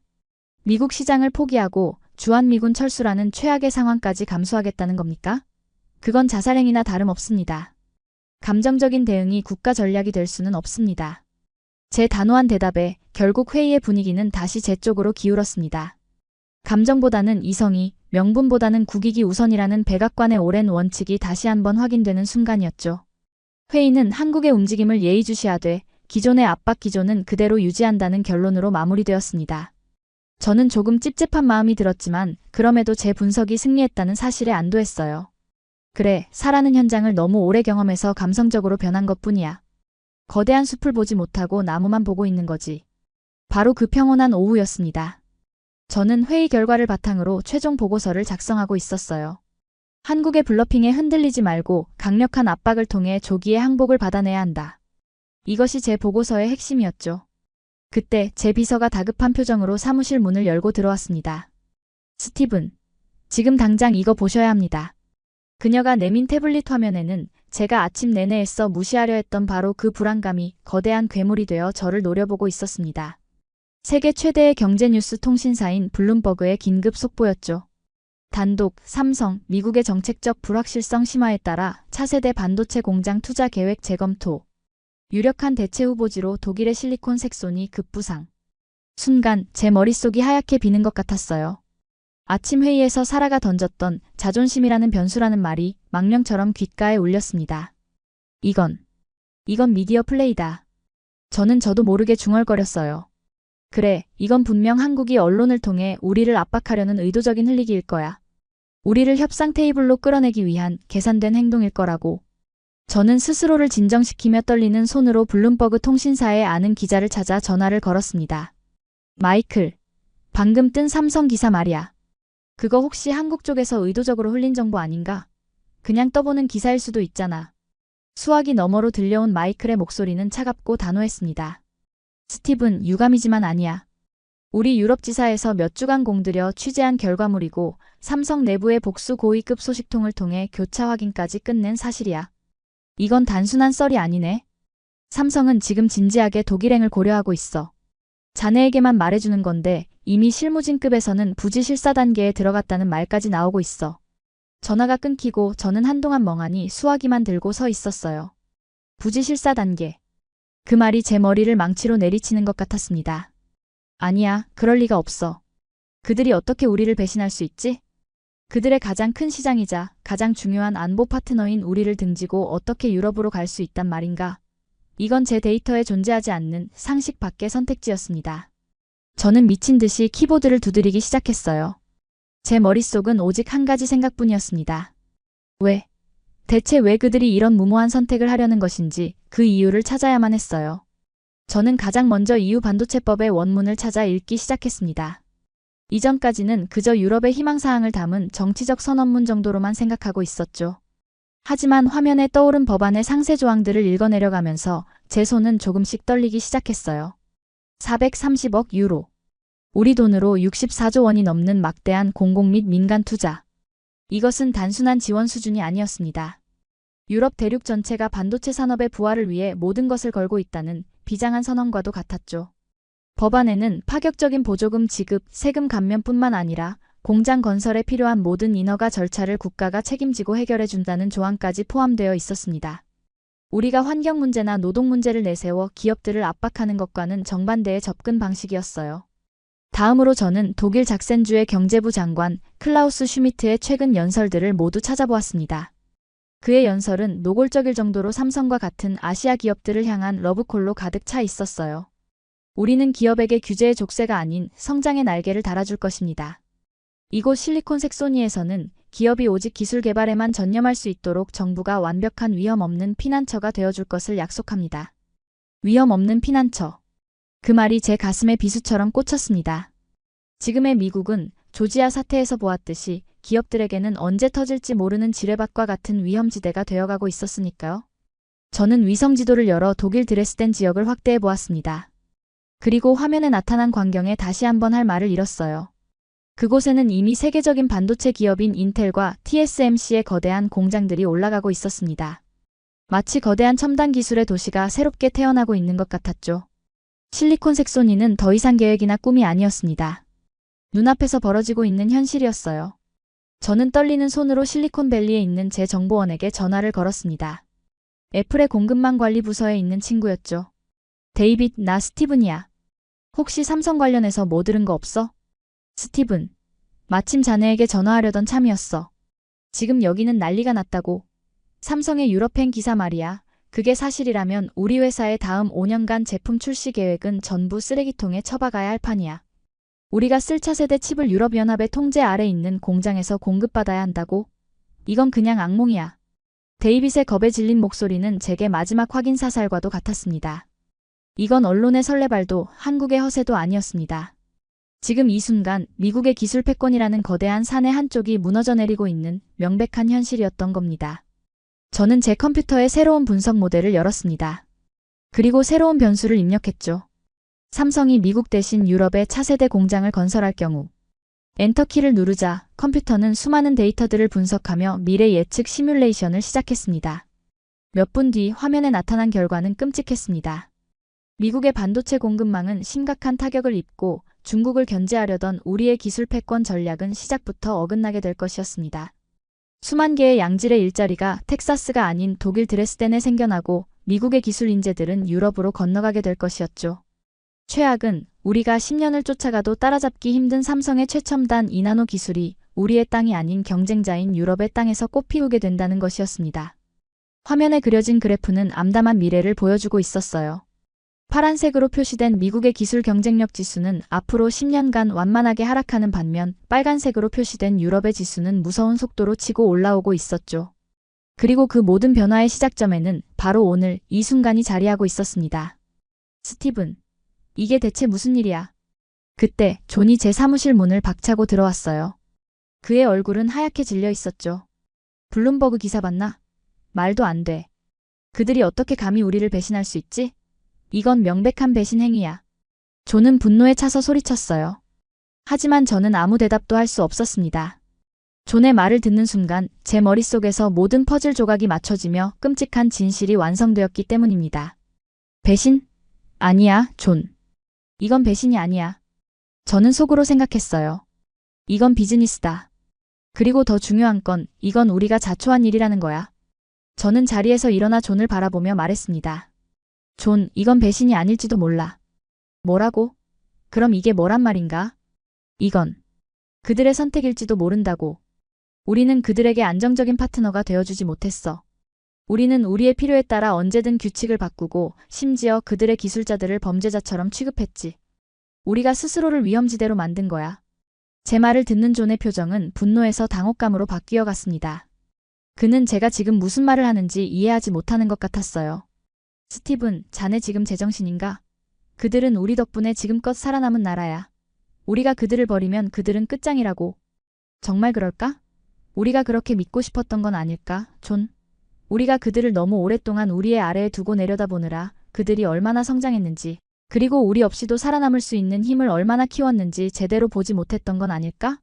미국 시장을 포기하고 주한미군 철수라는 최악의 상황까지 감수하겠다는 겁니까? 그건 자살행위나 다름없습니다. 감정적인 대응이 국가 전략이 될 수는 없습니다. 제 단호한 대답에 결국 회의의 분위기는 다시 제 쪽으로 기울었습니다. 감정보다는 이성이, 명분보다는 국익이 우선이라는 백악관의 오랜 원칙이 다시 한번 확인되는 순간이었죠. 회의는 한국의 움직임을 예의주시하되 기존의 압박 기조는 그대로 유지한다는 결론으로 마무리되었습니다. 저는 조금 찝찝한 마음이 들었지만 그럼에도 제 분석이 승리했다는 사실에 안도했어요. 그래, 사라는 현장을 너무 오래 경험해서 감성적으로 변한 것뿐이야. 거대한 숲을 보지 못하고 나무만 보고 있는 거지. 바로 그 평온한 오후였습니다. 저는 회의 결과를 바탕으로 최종 보고서를 작성하고 있었어요. 한국의 블러핑에 흔들리지 말고 강력한 압박을 통해 조기에 항복을 받아내야 한다. 이것이 제 보고서의 핵심이었죠. 그때 제 비서가 다급한 표정으로 사무실 문을 열고 들어왔습니다. 스티븐, 지금 당장 이거 보셔야 합니다. 그녀가 내민 태블릿 화면에는 제가 아침 내내 애써 무시하려 했던 바로 그 불안감이 거대한 괴물이 되어 저를 노려보고 있었습니다. 세계 최대의 경제 뉴스 통신사인 블룸버그의 긴급 속보였죠. 단독, 삼성, 미국의 정책적 불확실성 심화에 따라 차세대 반도체 공장 투자 계획 재검토. 유력한 대체 후보지로 독일의 실리콘 섹손이 급부상. 순간 제 머릿속이 하얗게 비는 것 같았어요. 아침 회의에서 사라가 던졌던 자존심이라는 변수라는 말이 망령처럼 귓가에 울렸습니다. 이건 미디어 플레이다. 저도 모르게 중얼거렸어요. 그래, 이건 분명 한국이 언론을 통해 우리를 압박하려는 의도적인 흘리기일 거야. 우리를 협상 테이블로 끌어내기 위한 계산된 행동일 거라고. 저는 스스로를 진정시키며 떨리는 손으로 블룸버그 통신사의 아는 기자를 찾아 전화를 걸었습니다. 마이클, 방금 뜬 삼성 기사 말이야. 그거 혹시 한국 쪽에서 의도적으로 흘린 정보 아닌가? 그냥 떠보는 기사일 수도 있잖아. 수화기 너머로 들려온 마이클의 목소리는 차갑고 단호했습니다. 스티븐, 유감이지만 아니야. 우리 유럽 지사에서 몇 주간 공들여 취재한 결과물이고 삼성 내부의 복수 고위급 소식통을 통해 교차 확인까지 끝낸 사실이야. 이건 단순한 썰이 아니네. 삼성은 지금 진지하게 독일행을 고려하고 있어. 자네에게만 말해주는 건데 이미 실무진급에서는 부지 실사 단계에 들어갔다는 말까지 나오고 있어. 전화가 끊기고 저는 한동안 멍하니 수화기만 들고 서 있었어요. 부지 실사 단계. 그 말이 제 머리를 망치로 내리치는 것 같았습니다. 아니야, 그럴 리가 없어. 그들이 어떻게 우리를 배신할 수 있지? 그들의 가장 큰 시장이자 가장 중요한 안보 파트너인 우리를 등지고 어떻게 유럽으로 갈 수 있단 말인가? 이건 제 데이터에 존재하지 않는 상식 밖의 선택지였습니다. 저는 미친 듯이 키보드를 두드리기 시작했어요. 제 머릿속은 오직 한 가지 생각뿐이었습니다. 대체 왜 그들이 이런 무모한 선택을 하려는 것인지 그 이유를 찾아야만 했어요. 저는 가장 먼저 EU 반도체법의 원문을 찾아 읽기 시작했습니다. 이전까지는 그저 유럽의 희망사항을 담은 정치적 선언문 정도로만 생각하고 있었죠. 하지만 화면에 떠오른 법안의 상세 조항들을 읽어내려가면서 제 손은 조금씩 떨리기 시작했어요. 430억 유로. 우리 돈으로 64조 원이 넘는 막대한 공공 및 민간 투자. 이것은 단순한 지원 수준이 아니었습니다. 유럽 대륙 전체가 반도체 산업의 부활을 위해 모든 것을 걸고 있다는 비장한 선언과도 같았죠. 법안에는 파격적인 보조금 지급, 세금 감면뿐만 아니라 공장 건설에 필요한 모든 인허가 절차를 국가가 책임지고 해결해준다는 조항까지 포함되어 있었습니다. 우리가 환경 문제나 노동 문제를 내세워 기업들을 압박하는 것과는 정반대의 접근 방식이었어요. 다음으로 저는 독일 작센주의 경제부 장관 클라우스 슈미트의 최근 연설들을 모두 찾아보았습니다. 그의 연설은 노골적일 정도로 삼성과 같은 아시아 기업들을 향한 러브콜로 가득 차 있었어요. 우리는 기업에게 규제의 족쇄가 아닌 성장의 날개를 달아줄 것입니다. 이곳 실리콘색소니에서는 기업이 오직 기술 개발에만 전념할 수 있도록 정부가 완벽한 위험 없는 피난처가 되어줄 것을 약속합니다. 위험 없는 피난처. 그 말이 제 가슴에 비수처럼 꽂혔습니다. 지금의 미국은 조지아 사태에서 보았듯이 기업들에게는 언제 터질지 모르는 지뢰밭과 같은 위험지대가 되어가고 있었으니까요. 저는 위성지도를 열어 독일 드레스덴 지역을 확대해 보았습니다. 그리고 화면에 나타난 광경에 다시 한번 할 말을 잃었어요. 그곳에는 이미 세계적인 반도체 기업인 인텔과 TSMC의 거대한 공장들이 올라가고 있었습니다. 마치 거대한 첨단 기술의 도시가 새롭게 태어나고 있는 것 같았죠. 실리콘색소니는 더 이상 계획이나 꿈이 아니었습니다. 눈앞에서 벌어지고 있는 현실이었어요. 저는 떨리는 손으로 실리콘밸리에 있는 제 정보원에게 전화를 걸었습니다. 애플의 공급망 관리 부서에 있는 친구였죠. 데이빗, 나 스티븐이야. 혹시 삼성 관련해서 뭐 들은 거 없어? 스티븐. 마침 자네에게 전화하려던 참이었어. 지금 여기는 난리가 났다고. 삼성의 유럽행 기사 말이야. 그게 사실이라면 우리 회사의 다음 5년간 제품 출시 계획은 전부 쓰레기통에 처박아야 할 판이야. 우리가 쓸 차세대 칩을 유럽연합의 통제 아래 있는 공장에서 공급받아야 한다고? 이건 그냥 악몽이야. 데이빗의 겁에 질린 목소리는 제게 마지막 확인 사살과도 같았습니다. 이건 언론의 설레발도 한국의 허세도 아니었습니다. 지금 이 순간 미국의 기술 패권이라는 거대한 산의 한쪽이 무너져 내리고 있는 명백한 현실이었던 겁니다. 저는 제 컴퓨터에 새로운 분석 모델을 열었습니다. 그리고 새로운 변수를 입력했죠. 삼성이 미국 대신 유럽에 차세대 공장을 건설할 경우 엔터키를 누르자 컴퓨터는 수많은 데이터들을 분석하며 미래 예측 시뮬레이션을 시작했습니다. 몇 분 뒤 화면에 나타난 결과는 끔찍했습니다. 미국의 반도체 공급망은 심각한 타격을 입고 중국을 견제하려던 우리의 기술 패권 전략은 시작부터 어긋나게 될 것이었습니다. 수만 개의 양질의 일자리가 텍사스가 아닌 독일 드레스덴에 생겨나고 미국의 기술 인재들은 유럽으로 건너가게 될 것이었죠. 최악은 우리가 10년을 쫓아가도 따라잡기 힘든 삼성의 최첨단 2나노 기술이 우리의 땅이 아닌 경쟁자인 유럽의 땅에서 꽃피우게 된다는 것이었습니다. 화면에 그려진 그래프는 암담한 미래를 보여주고 있었어요. 파란색으로 표시된 미국의 기술 경쟁력 지수는 앞으로 10년간 완만하게 하락하는 반면 빨간색으로 표시된 유럽의 지수는 무서운 속도로 치고 올라오고 있었죠. 그리고 그 모든 변화의 시작점에는 바로 오늘 이 순간이 자리하고 있었습니다. 스티븐. 이게 대체 무슨 일이야? 그때 존이 제 사무실 문을 박차고 들어왔어요. 그의 얼굴은 하얗게 질려 있었죠. 블룸버그 기사 봤나? 말도 안 돼. 그들이 어떻게 감히 우리를 배신할 수 있지? 이건 명백한 배신 행위야. 존은 분노에 차서 소리쳤어요. 하지만 저는 아무 대답도 할 수 없었습니다. 존의 말을 듣는 순간 제 머릿속에서 모든 퍼즐 조각이 맞춰지며 끔찍한 진실이 완성되었기 때문입니다. 배신? 아니야, 존. 이건 배신이 아니야. 저는 속으로 생각했어요. 이건 비즈니스다. 그리고 더 중요한 건 이건 우리가 자초한 일이라는 거야. 저는 자리에서 일어나 존을 바라보며 말했습니다. 존, 이건 배신이 아닐지도 몰라. 뭐라고? 그럼 이게 뭐란 말인가? 이건 그들의 선택일지도 모른다고. 우리는 그들에게 안정적인 파트너가 되어주지 못했어. 우리는 우리의 필요에 따라 언제든 규칙을 바꾸고 심지어 그들의 기술자들을 범죄자처럼 취급했지. 우리가 스스로를 위험지대로 만든 거야. 제 말을 듣는 존의 표정은 분노에서 당혹감으로 바뀌어 갔습니다. 그는 제가 지금 무슨 말을 하는지 이해하지 못하는 것 같았어요. 스티븐, 자네 지금 제정신인가? 그들은 우리 덕분에 지금껏 살아남은 나라야. 우리가 그들을 버리면 그들은 끝장이라고. 정말 그럴까? 우리가 그렇게 믿고 싶었던 건 아닐까, 존? 우리가 그들을 너무 오랫동안 우리의 아래에 두고 내려다보느라 그들이 얼마나 성장했는지, 그리고 우리 없이도 살아남을 수 있는 힘을 얼마나 키웠는지 제대로 보지 못했던 건 아닐까?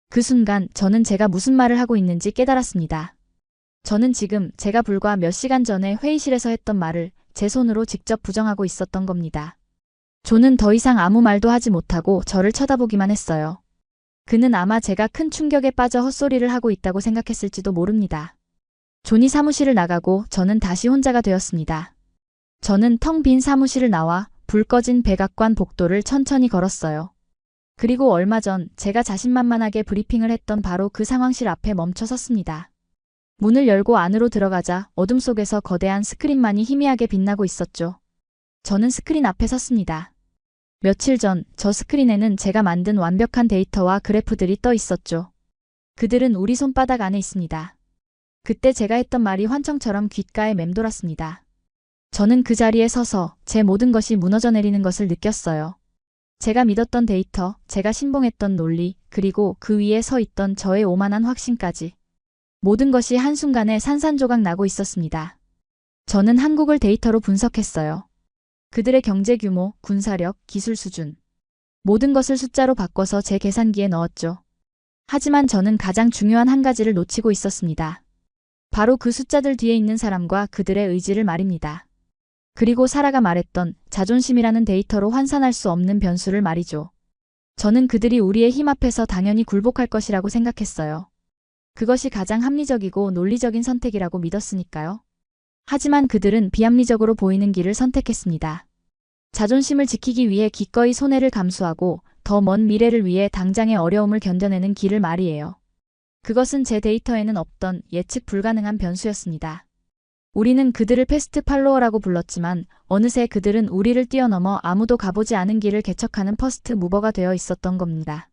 그 순간 저는 제가 무슨 말을 하고 있는지 깨달았습니다. 저는 지금 제가 불과 몇 시간 전에 회의실에서 했던 말을 제 손으로 직접 부정하고 있었던 겁니다. 존은 더 이상 아무 말도 하지 못하고 저를 쳐다보기만 했어요. 그는 아마 제가 큰 충격에 빠져 헛소리를 하고 있다고 생각했을지도 모릅니다. 존이 사무실을 나가고 저는 다시 혼자가 되었습니다. 저는 텅 빈 사무실을 나와 불 꺼진 백악관 복도를 천천히 걸었어요. 그리고 얼마 전 제가 자신만만하게 브리핑을 했던 바로 그 상황실 앞에 멈춰 섰습니다. 문을 열고 안으로 들어가자 어둠 속에서 거대한 스크린만이 희미하게 빛나고 있었죠. 저는 스크린 앞에 섰습니다. 며칠 전 저 스크린에는 제가 만든 완벽한 데이터와 그래프들이 떠 있었죠. 그들은 우리 손바닥 안에 있습니다. 그때 제가 했던 말이 환청처럼 귓가에 맴돌았습니다. 저는 그 자리에 서서 제 모든 것이 무너져 내리는 것을 느꼈어요. 제가 믿었던 데이터, 제가 신봉했던 논리, 그리고 그 위에 서 있던 저의 오만한 확신까지. 모든 것이 한순간에 산산조각 나고 있었습니다. 저는 한국을 데이터로 분석했어요. 그들의 경제 규모, 군사력, 기술 수준. 모든 것을 숫자로 바꿔서 제 계산기에 넣었죠. 하지만 저는 가장 중요한 한 가지를 놓치고 있었습니다. 바로 그 숫자들 뒤에 있는 사람과 그들의 의지를 말입니다. 그리고 사라가 말했던 자존심이라는 데이터로 환산할 수 없는 변수를 말이죠. 저는 그들이 우리의 힘 앞에서 당연히 굴복할 것이라고 생각했어요. 그것이 가장 합리적이고 논리적인 선택이라고 믿었으니까요. 하지만 그들은 비합리적으로 보이는 길을 선택했습니다. 자존심을 지키기 위해 기꺼이 손해를 감수하고 더 먼 미래를 위해 당장의 어려움을 견뎌내는 길을 말이에요. 그것은 제 데이터에는 없던 예측 불가능한 변수였습니다. 우리는 그들을 패스트 팔로워라고 불렀지만 어느새 그들은 우리를 뛰어넘어 아무도 가보지 않은 길을 개척하는 퍼스트 무버가 되어 있었던 겁니다.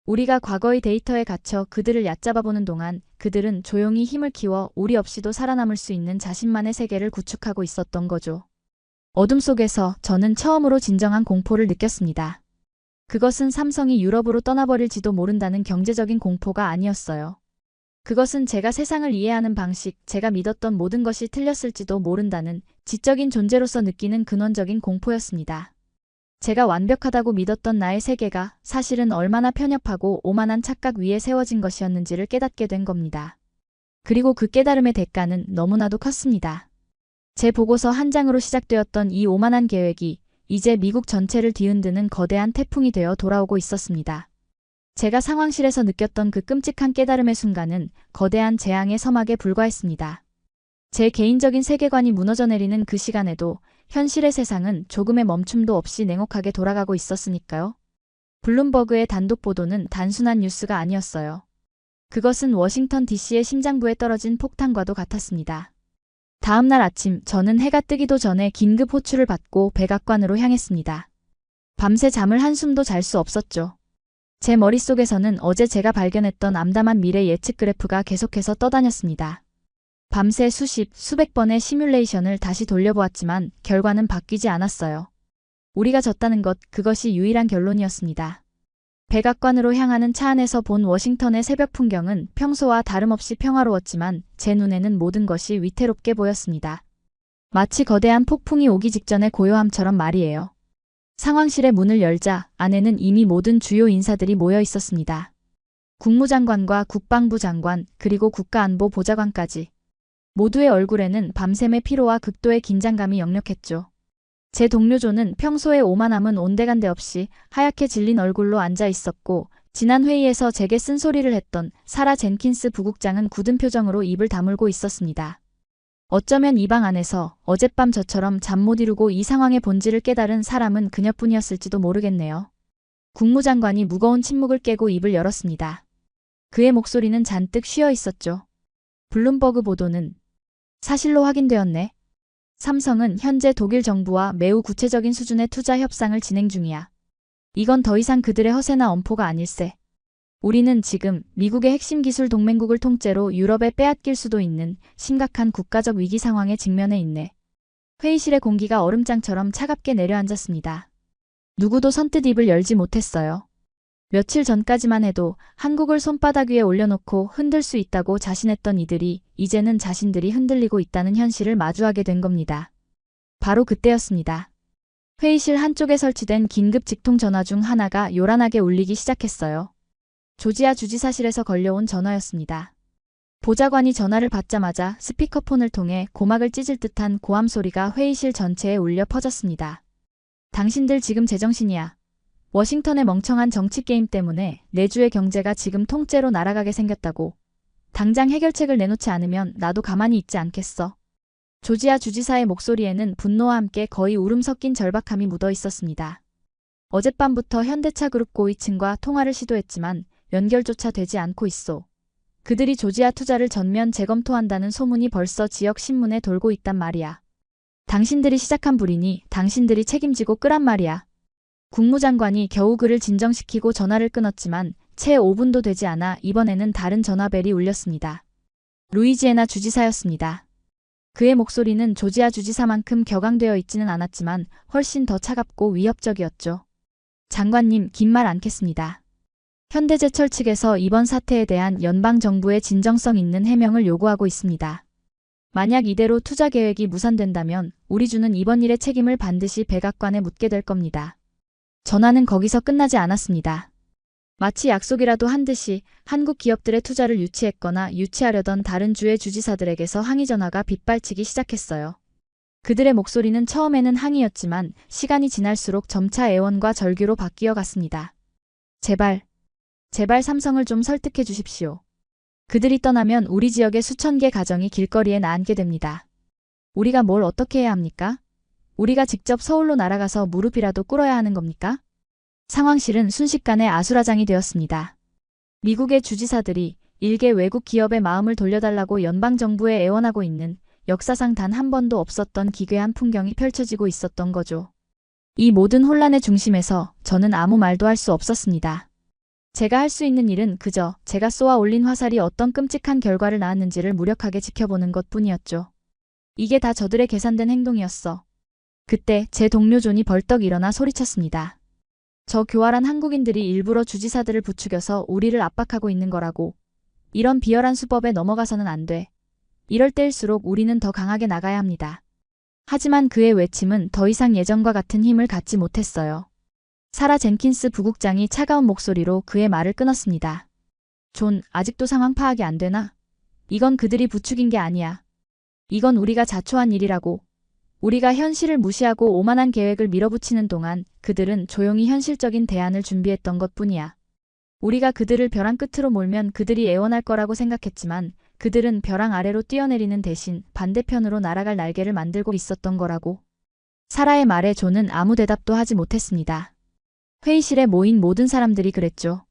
우리가 과거의 데이터에 갇혀 그들을 얕잡아보는 동안 그들은 조용히 힘을 키워 우리 없이도 살아남을 수 있는 자신만의 세계를 구축하고 있었던 거죠. 어둠 속에서 저는 처음으로 진정한 공포를 느꼈습니다. 그것은 삼성이 유럽으로 떠나버릴지도 모른다는 경제적인 공포가 아니었어요. 그것은 제가 세상을 이해하는 방식, 제가 믿었던 모든 것이 틀렸을지도 모른다는 지적인 존재로서 느끼는 근원적인 공포였습니다. 제가 완벽하다고 믿었던 나의 세계가 사실은 얼마나 편협하고 오만한 착각 위에 세워진 것이었는지를 깨닫게 된 겁니다. 그리고 그 깨달음의 대가는 너무나도 컸습니다. 제 보고서 한 장으로 시작되었던 이 오만한 계획이 이제 미국 전체를 뒤흔드는 거대한 태풍이 되어 돌아오고 있었습니다. 제가 상황실에서 느꼈던 그 끔찍한 깨달음의 순간은 거대한 재앙의 서막에 불과했습니다. 제 개인적인 세계관이 무너져 내리는 그 시간에도 현실의 세상은 조금의 멈춤도 없이 냉혹하게 돌아가고 있었으니까요. 블룸버그의 단독 보도는 단순한 뉴스가 아니었어요. 그것은 워싱턴 DC의 심장부에 떨어진 폭탄과도 같았습니다. 다음 날 아침 저는 해가 뜨기도 전에 긴급 호출을 받고 백악관으로 향했습니다. 밤새 잠을 한숨도 잘 수 없었죠. 제 머릿속에서는 어제 제가 발견했던 암담한 미래 예측 그래프가 계속해서 떠다녔습니다. 밤새 수백 번의 시뮬레이션을 다시 돌려보았지만 결과는 바뀌지 않았어요. 우리가 졌다는 것, 그것이 유일한 결론이었습니다. 백악관으로 향하는 차 안에서 본 워싱턴의 새벽 풍경은 평소와 다름없이 평화로웠지만 제 눈에는 모든 것이 위태롭게 보였습니다. 마치 거대한 폭풍이 오기 직전의 고요함처럼 말이에요. 상황실의 문을 열자 안에는 이미 모든 주요 인사들이 모여 있었습니다. 국무장관과 국방부 장관, 그리고 국가안보보좌관까지. 모두의 얼굴에는 밤샘의 피로와 극도의 긴장감이 역력했죠. 제 동료 존은 평소의 오만함은 온데간데 없이 하얗게 질린 얼굴로 앉아 있었고 지난 회의에서 제게 쓴소리를 했던 사라 젠킨스 부국장은 굳은 표정으로 입을 다물고 있었습니다. 어쩌면 이 방 안에서 어젯밤 저처럼 잠 못 이루고 이 상황의 본질을 깨달은 사람은 그녀뿐이었을지도 모르겠네요. 국무장관이 무거운 침묵을 깨고 입을 열었습니다. 그의 목소리는 잔뜩 쉬어 있었죠. 블룸버그 보도는 사실로 확인되었네. 삼성은 현재 독일 정부와 매우 구체적인 수준의 투자 협상을 진행 중이야. 이건 더 이상 그들의 허세나 엄포가 아닐세. 우리는 지금 미국의 핵심 기술 동맹국을 통째로 유럽에 빼앗길 수도 있는 심각한 국가적 위기 상황에 직면해 있네. 회의실의 공기가 얼음장처럼 차갑게 내려앉았습니다. 누구도 선뜻 입을 열지 못했어요. 며칠 전까지만 해도 한국을 손바닥 위에 올려놓고 흔들 수 있다고 자신했던 이들이 이제는 자신들이 흔들리고 있다는 현실을 마주하게 된 겁니다. 바로 그때였습니다. 회의실 한쪽에 설치된 긴급 직통 전화 중 하나가 요란하게 울리기 시작했어요. 조지아 주지사실에서 걸려온 전화였습니다. 보좌관이 전화를 받자마자 스피커폰을 통해 고막을 찢을 듯한 고함 소리가 회의실 전체에 울려 퍼졌습니다. 당신들 지금 제정신이야. 워싱턴의 멍청한 정치 게임 때문에 내 주의 경제가 지금 통째로 날아가게 생겼다고. 당장 해결책을 내놓지 않으면 나도 가만히 있지 않겠어. 조지아 주지사의 목소리에는 분노와 함께 거의 울음 섞인 절박함이 묻어 있었습니다. 어젯밤부터 현대차 그룹 고위층과 통화를 시도했지만 연결조차 되지 않고 있어. 그들이 조지아 투자를 전면 재검토한다는 소문이 벌써 지역 신문에 돌고 있단 말이야. 당신들이 시작한 불이니 당신들이 책임지고 끄란 말이야. 국무장관이 겨우 그를 진정시키고 전화를 끊었지만 채 5분도 되지 않아 이번에는 다른 전화벨이 울렸습니다. 루이지애나 주지사였습니다. 그의 목소리는 조지아 주지사만큼 격앙되어 있지는 않았지만 훨씬 더 차갑고 위협적이었죠. 장관님, 긴 말 않겠습니다. 현대제철 측에서 이번 사태에 대한 연방정부의 진정성 있는 해명을 요구하고 있습니다. 만약 이대로 투자 계획이 무산된다면 우리 주는 이번 일의 책임을 반드시 백악관에 묻게 될 겁니다. 전화는 거기서 끝나지 않았습니다. 마치 약속이라도 한 듯이 한국 기업들의 투자를 유치했거나 유치하려던 다른 주의 주지사들에게서 항의 전화가 빗발치기 시작했어요. 그들의 목소리는 처음에는 항의였지만 시간이 지날수록 점차 애원과 절규로 바뀌어 갔습니다. 제발 삼성을 좀 설득해 주십시오. 그들이 떠나면 우리 지역의 수천 개 가정이 길거리에 나앉게 됩니다. 우리가 뭘 어떻게 해야 합니까? 우리가 직접 서울로 날아가서 무릎이라도 꿇어야 하는 겁니까? 상황실은 순식간에 아수라장이 되었습니다. 미국의 주지사들이 일개 외국 기업의 마음을 돌려달라고 연방정부에 애원하고 있는 역사상 단 한 번도 없었던 기괴한 풍경이 펼쳐지고 있었던 거죠. 이 모든 혼란의 중심에서 저는 아무 말도 할 수 없었습니다. 제가 할 수 있는 일은 그저 제가 쏘아 올린 화살이 어떤 끔찍한 결과를 낳았는지를 무력하게 지켜보는 것뿐이었죠. 이게 다 저들의 계산된 행동이었어. 그때 제 동료 존이 벌떡 일어나 소리쳤습니다. 저 교활한 한국인들이 일부러 주지사들을 부추겨서 우리를 압박하고 있는 거라고. 이런 비열한 수법에 넘어가서는 안 돼. 이럴 때일수록 우리는 더 강하게 나가야 합니다. 하지만 그의 외침은 더 이상 예전과 같은 힘을 갖지 못했어요. 사라 젠킨스 부국장이 차가운 목소리로 그의 말을 끊었습니다. 존, 아직도 상황 파악이 안 되나? 이건 그들이 부추긴 게 아니야. 이건 우리가 자초한 일이라고. 우리가 현실을 무시하고 오만한 계획을 밀어붙이는 동안 그들은 조용히 현실적인 대안을 준비했던 것뿐이야. 우리가 그들을 벼랑 끝으로 몰면 그들이 애원할 거라고 생각했지만 그들은 벼랑 아래로 뛰어내리는 대신 반대편으로 날아갈 날개를 만들고 있었던 거라고. 사라의 말에 존은 아무 대답도 하지 못했습니다. 회의실에 모인 모든 사람들이 그랬죠.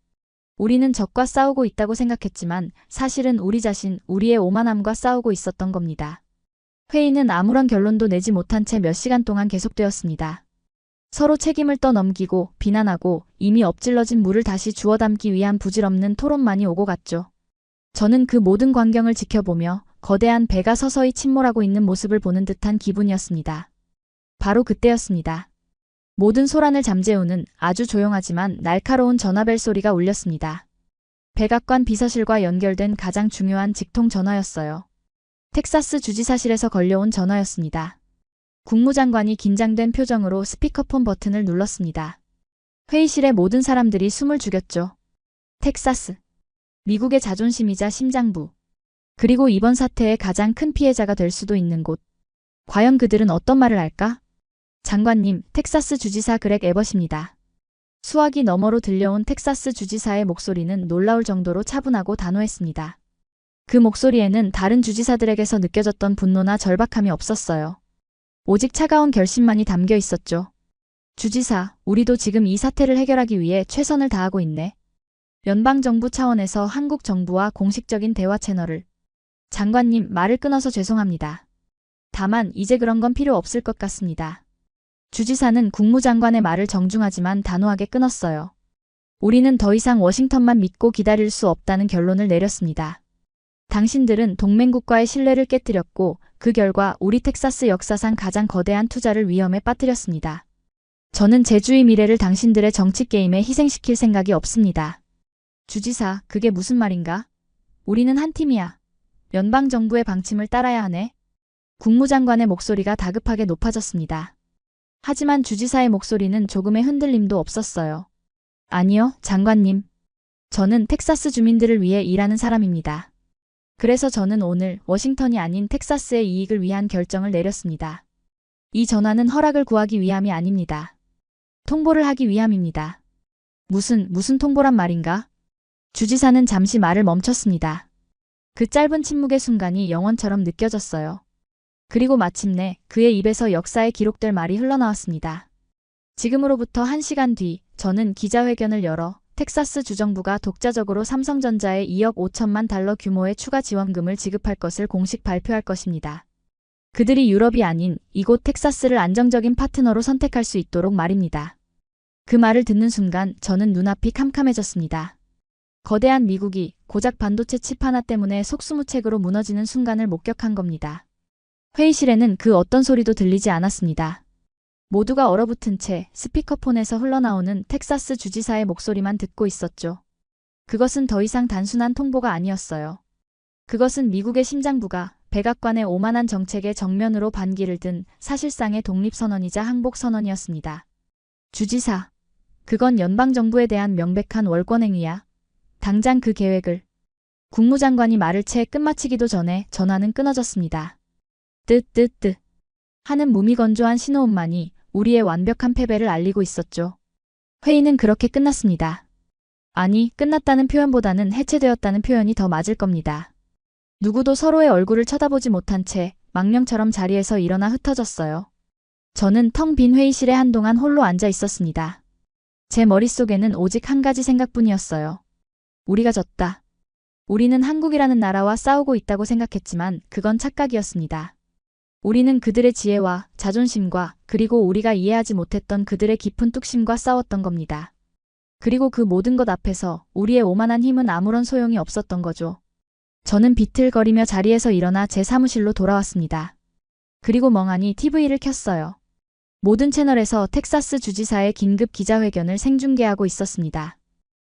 우리는 적과 싸우고 있다고 생각했지만 사실은 우리 자신, 우리의 오만함과 싸우고 있었던 겁니다. 회의는 아무런 결론도 내지 못한 채 몇 시간 동안 계속되었습니다. 서로 책임을 떠넘기고 비난하고 이미 엎질러진 물을 다시 주워 담기 위한 부질없는 토론만이 오고 갔죠. 저는 그 모든 광경을 지켜보며 거대한 배가 서서히 침몰하고 있는 모습을 보는 듯한 기분이었습니다. 바로 그때였습니다. 모든 소란을 잠재우는 아주 조용하지만 날카로운 전화벨 소리가 울렸습니다. 백악관 비서실과 연결된 가장 중요한 직통 전화였어요. 텍사스 주지사실에서 걸려온 전화였습니다. 국무장관이 긴장된 표정으로 스피커폰 버튼을 눌렀습니다. 회의실의 모든 사람들이 숨을 죽였죠. 텍사스. 미국의 자존심이자 심장부. 그리고 이번 사태의 가장 큰 피해자가 될 수도 있는 곳. 과연 그들은 어떤 말을 할까? 장관님, 텍사스 주지사 그렉 에벗입니다. 수화기 너머로 들려온 텍사스 주지사의 목소리는 놀라울 정도로 차분하고 단호했습니다. 그 목소리에는 다른 주지사들에게서 느껴졌던 분노나 절박함이 없었어요. 오직 차가운 결심만이 담겨 있었죠. 주지사, 우리도 지금 이 사태를 해결하기 위해 최선을 다하고 있네. 연방정부 차원에서 한국 정부와 공식적인 대화 채널을. 장관님, 말을 끊어서 죄송합니다. 다만 이제 그런 건 필요 없을 것 같습니다. 주지사는 국무장관의 말을 정중하지만 단호하게 끊었어요. 우리는 더 이상 워싱턴만 믿고 기다릴 수 없다는 결론을 내렸습니다. 당신들은 동맹국과의 신뢰를 깨뜨렸고 그 결과 우리 텍사스 역사상 가장 거대한 투자를 위험에 빠뜨렸습니다. 저는 제주의 미래를 당신들의 정치 게임에 희생시킬 생각이 없습니다. 주지사, 그게 무슨 말인가? 우리는 한 팀이야. 연방정부의 방침을 따라야 하네. 국무장관의 목소리가 다급하게 높아졌습니다. 하지만 주지사의 목소리는 조금의 흔들림도 없었어요. 아니요, 장관님. 저는 텍사스 주민들을 위해 일하는 사람입니다. 그래서 저는 오늘 워싱턴이 아닌 텍사스의 이익을 위한 결정을 내렸습니다. 이 전화는 허락을 구하기 위함이 아닙니다. 통보를 하기 위함입니다. 무슨 통보란 말인가? 주지사는 잠시 말을 멈췄습니다. 그 짧은 침묵의 순간이 영원처럼 느껴졌어요. 그리고 마침내 그의 입에서 역사에 기록될 말이 흘러나왔습니다. 지금으로부터 1시간 뒤 저는 기자회견을 열어 텍사스 주정부가 독자적으로 삼성전자에 2억 5천만 달러 규모의 추가 지원금을 지급할 것을 공식 발표할 것입니다. 그들이 유럽이 아닌 이곳 텍사스를 안정적인 파트너로 선택할 수 있도록 말입니다. 그 말을 듣는 순간 저는 눈앞이 캄캄해졌습니다. 거대한 미국이 고작 반도체 칩 하나 때문에 속수무책으로 무너지는 순간을 목격한 겁니다. 회의실에는 그 어떤 소리도 들리지 않았습니다. 모두가 얼어붙은 채 스피커폰에서 흘러나오는 텍사스 주지사의 목소리만 듣고 있었죠. 그것은 더 이상 단순한 통보가 아니었어요. 그것은 미국의 심장부가 백악관의 오만한 정책에 정면으로 반기를 든 사실상의 독립선언이자 항복선언이었습니다. 주지사, 그건 연방정부에 대한 명백한 월권행위야. 당장 그 계획을. 국무장관이 말을 채 끝마치기도 전에 전화는 끊어졌습니다. 뜨뜨뜨 하는 무미건조한 신호음만이 우리의 완벽한 패배를 알리고 있었죠. 회의는 그렇게 끝났습니다. 아니, 끝났다는 표현보다는 해체되었다는 표현이 더 맞을 겁니다. 누구도 서로의 얼굴을 쳐다보지 못한 채 망령처럼 자리에서 일어나 흩어졌어요. 저는 텅 빈 회의실에 한동안 홀로 앉아 있었습니다. 제 머릿속에는 오직 한 가지 생각뿐이었어요. 우리가 졌다. 우리는 한국이라는 나라와 싸우고 있다고 생각했지만 그건 착각이었습니다. 우리는 그들의 지혜와 자존심과 그리고 우리가 이해하지 못했던 그들의 깊은 뚝심과 싸웠던 겁니다. 그리고 그 모든 것 앞에서 우리의 오만한 힘은 아무런 소용이 없었던 거죠. 저는 비틀거리며 자리에서 일어나 제 사무실로 돌아왔습니다. 그리고 멍하니 TV를 켰어요. 모든 채널에서 텍사스 주지사의 긴급 기자회견을 생중계하고 있었습니다.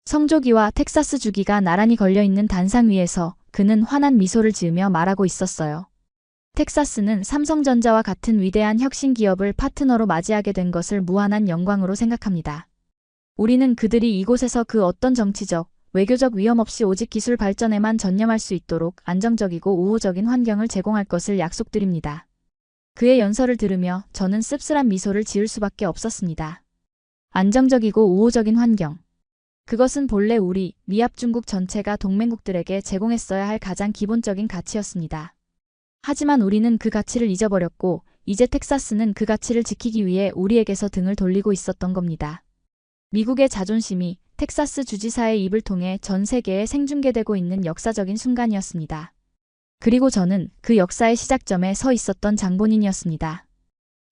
성조기와 텍사스 주기가 나란히 걸려있는 단상 위에서 그는 환한 미소를 지으며 말하고 있었어요. 텍사스는 삼성전자와 같은 위대한 혁신 기업을 파트너로 맞이하게 된 것을 무한한 영광으로 생각합니다. 우리는 그들이 이곳에서 그 어떤 정치적, 외교적 위험 없이 오직 기술 발전에만 전념할 수 있도록 안정적이고 우호적인 환경을 제공할 것을 약속드립니다. 그의 연설을 들으며 저는 씁쓸한 미소를 지을 수밖에 없었습니다. 안정적이고 우호적인 환경. 그것은 본래 우리, 미합 중국 전체가 동맹국들에게 제공했어야 할 가장 기본적인 가치였습니다. 하지만 우리는 그 가치를 잊어버렸고 이제 텍사스는 그 가치를 지키기 위해 우리에게서 등을 돌리고 있었던 겁니다. 미국의 자존심이 텍사스 주지사의 입을 통해 전 세계에 생중계되고 있는 역사적인 순간이었습니다. 그리고 저는 그 역사의 시작점에 서 있었던 장본인이었습니다.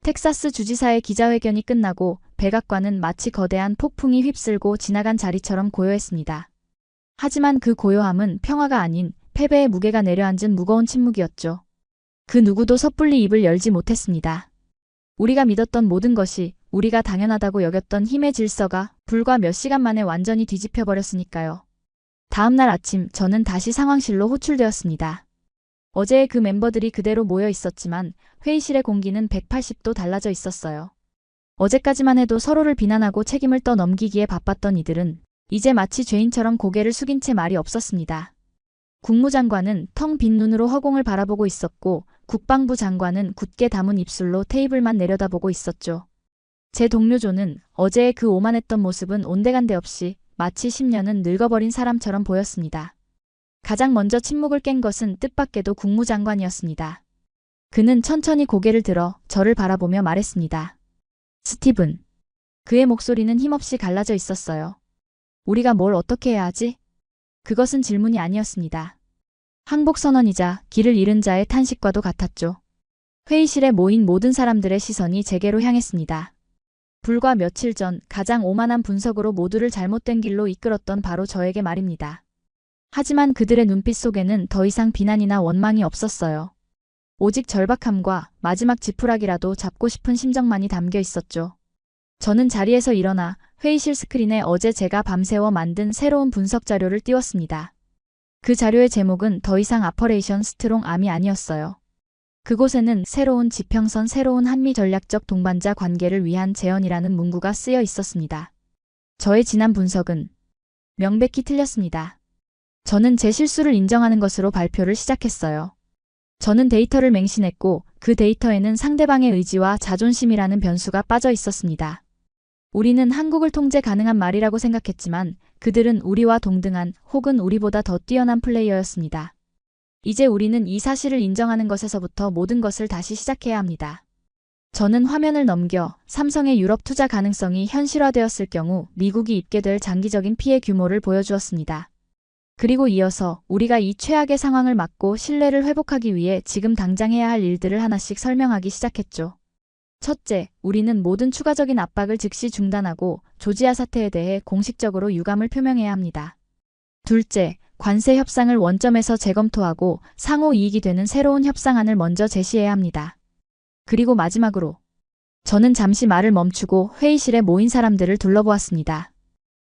텍사스 주지사의 기자회견이 끝나고 백악관은 마치 거대한 폭풍이 휩쓸고 지나간 자리처럼 고요했습니다. 하지만 그 고요함은 평화가 아닌 패배의 무게가 내려앉은 무거운 침묵이었죠. 그 누구도 섣불리 입을 열지 못했습니다. 우리가 믿었던 모든 것이, 우리가 당연하다고 여겼던 힘의 질서가 불과 몇 시간 만에 완전히 뒤집혀버렸으니까요. 다음 날 아침 저는 다시 상황실로 호출되었습니다. 어제의 그 멤버들이 그대로 모여 있었지만 회의실의 공기는 180도 달라져 있었어요. 어제까지만 해도 서로를 비난하고 책임을 떠넘기기에 바빴던 이들은 이제 마치 죄인처럼 고개를 숙인 채 말이 없었습니다. 국무장관은 텅 빈 눈으로 허공을 바라보고 있었고 국방부 장관은 굳게 담은 입술로 테이블만 내려다보고 있었죠. 제 동료 조는 어제의 그 오만했던 모습은 온데간데 없이 마치 10년은 늙어버린 사람처럼 보였습니다. 가장 먼저 침묵을 깬 것은 뜻밖에도 국무장관이었습니다. 그는 천천히 고개를 들어 저를 바라보며 말했습니다. 스티븐. 그의 목소리는 힘없이 갈라져 있었어요. 우리가 뭘 어떻게 해야 하지? 그것은 질문이 아니었습니다. 항복선언이자 길을 잃은 자의 탄식과도 같았죠. 회의실에 모인 모든 사람들의 시선이 제게로 향했습니다. 불과 며칠 전 가장 오만한 분석으로 모두를 잘못된 길로 이끌었던 바로 저에게 말입니다. 하지만 그들의 눈빛 속에는 더 이상 비난이나 원망이 없었어요. 오직 절박함과 마지막 지푸라기라도 잡고 싶은 심정만이 담겨 있었죠. 저는 자리에서 일어나 회의실 스크린에 어제 제가 밤새워 만든 새로운 분석 자료를 띄웠습니다. 그 자료의 제목은 더 이상 아퍼레이션 스트롱 암이 아니었어요. 그곳에는 새로운 지평선, 새로운 한미 전략적 동반자 관계를 위한 제언이라는 문구가 쓰여 있었습니다. 저의 지난 분석은 명백히 틀렸습니다. 저는 제 실수를 인정하는 것으로 발표를 시작했어요. 저는 데이터를 맹신했고 그 데이터에는 상대방의 의지와 자존심이라는 변수가 빠져 있었습니다. 우리는 한국을 통제 가능한 말이라고 생각했지만 그들은 우리와 동등한 혹은 우리보다 더 뛰어난 플레이어였습니다. 이제 우리는 이 사실을 인정하는 것에서부터 모든 것을 다시 시작해야 합니다. 저는 화면을 넘겨 삼성의 유럽 투자 가능성이 현실화되었을 경우 미국이 입게 될 장기적인 피해 규모를 보여주었습니다. 그리고 이어서 우리가 이 최악의 상황을 막고 신뢰를 회복하기 위해 지금 당장 해야 할 일들을 하나씩 설명하기 시작했죠. 첫째, 우리는 모든 추가적인 압박을 즉시 중단하고 조지아 사태에 대해 공식적으로 유감을 표명해야 합니다. 둘째, 관세 협상을 원점에서 재검토하고 상호 이익이 되는 새로운 협상안을 먼저 제시해야 합니다. 그리고 마지막으로 저는 잠시 말을 멈추고 회의실에 모인 사람들을 둘러보았습니다.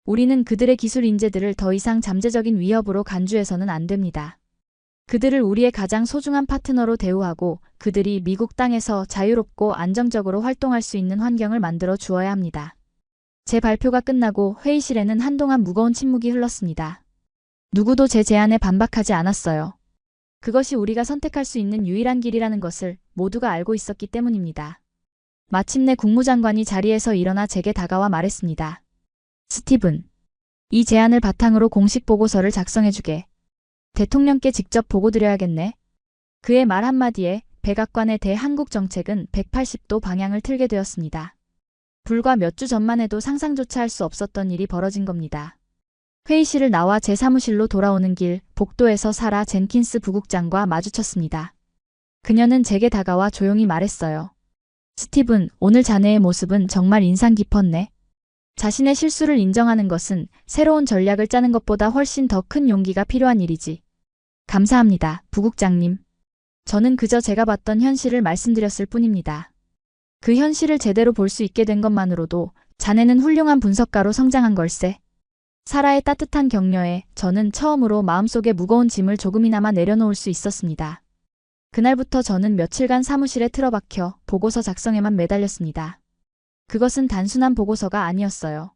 우리는 그들의 기술 인재들을 더 이상 잠재적인 위협으로 간주해서는 안 됩니다. 그들을 우리의 가장 소중한 파트너로 대우하고 그들이 미국 땅에서 자유롭고 안정적으로 활동할 수 있는 환경을 만들어 주어야 합니다. 제 발표가 끝나고 회의실에는 한동안 무거운 침묵이 흘렀습니다. 누구도 제 제안에 반박하지 않았어요. 그것이 우리가 선택할 수 있는 유일한 길이라는 것을 모두가 알고 있었기 때문입니다. 마침내 국무장관이 자리에서 일어나 제게 다가와 말했습니다. 스티븐, 이 제안을 바탕으로 공식 보고서를 작성해주게. 대통령께 직접 보고드려야겠네. 그의 말 한마디에 백악관의 대한국 정책은 180도 방향을 틀게 되었습니다. 불과 몇 주 전만 해도 상상조차 할 수 없었던 일이 벌어진 겁니다. 회의실을 나와 제 사무실로 돌아오는 길 복도에서 사라 젠킨스 부국장과 마주쳤습니다. 그녀는 제게 다가와 조용히 말했어요. 스티븐, 오늘 자네의 모습은 정말 인상 깊었네. 자신의 실수를 인정하는 것은 새로운 전략을 짜는 것보다 훨씬 더 큰 용기가 필요한 일이지. 감사합니다, 부국장님. 저는 그저 제가 봤던 현실을 말씀드렸을 뿐입니다. 그 현실을 제대로 볼 수 있게 된 것만으로도 자네는 훌륭한 분석가로 성장한 걸세. 사라의 따뜻한 격려에 저는 처음으로 마음속에 무거운 짐을 조금이나마 내려놓을 수 있었습니다. 그날부터 저는 며칠간 사무실에 틀어박혀 보고서 작성에만 매달렸습니다. 그것은 단순한 보고서가 아니었어요.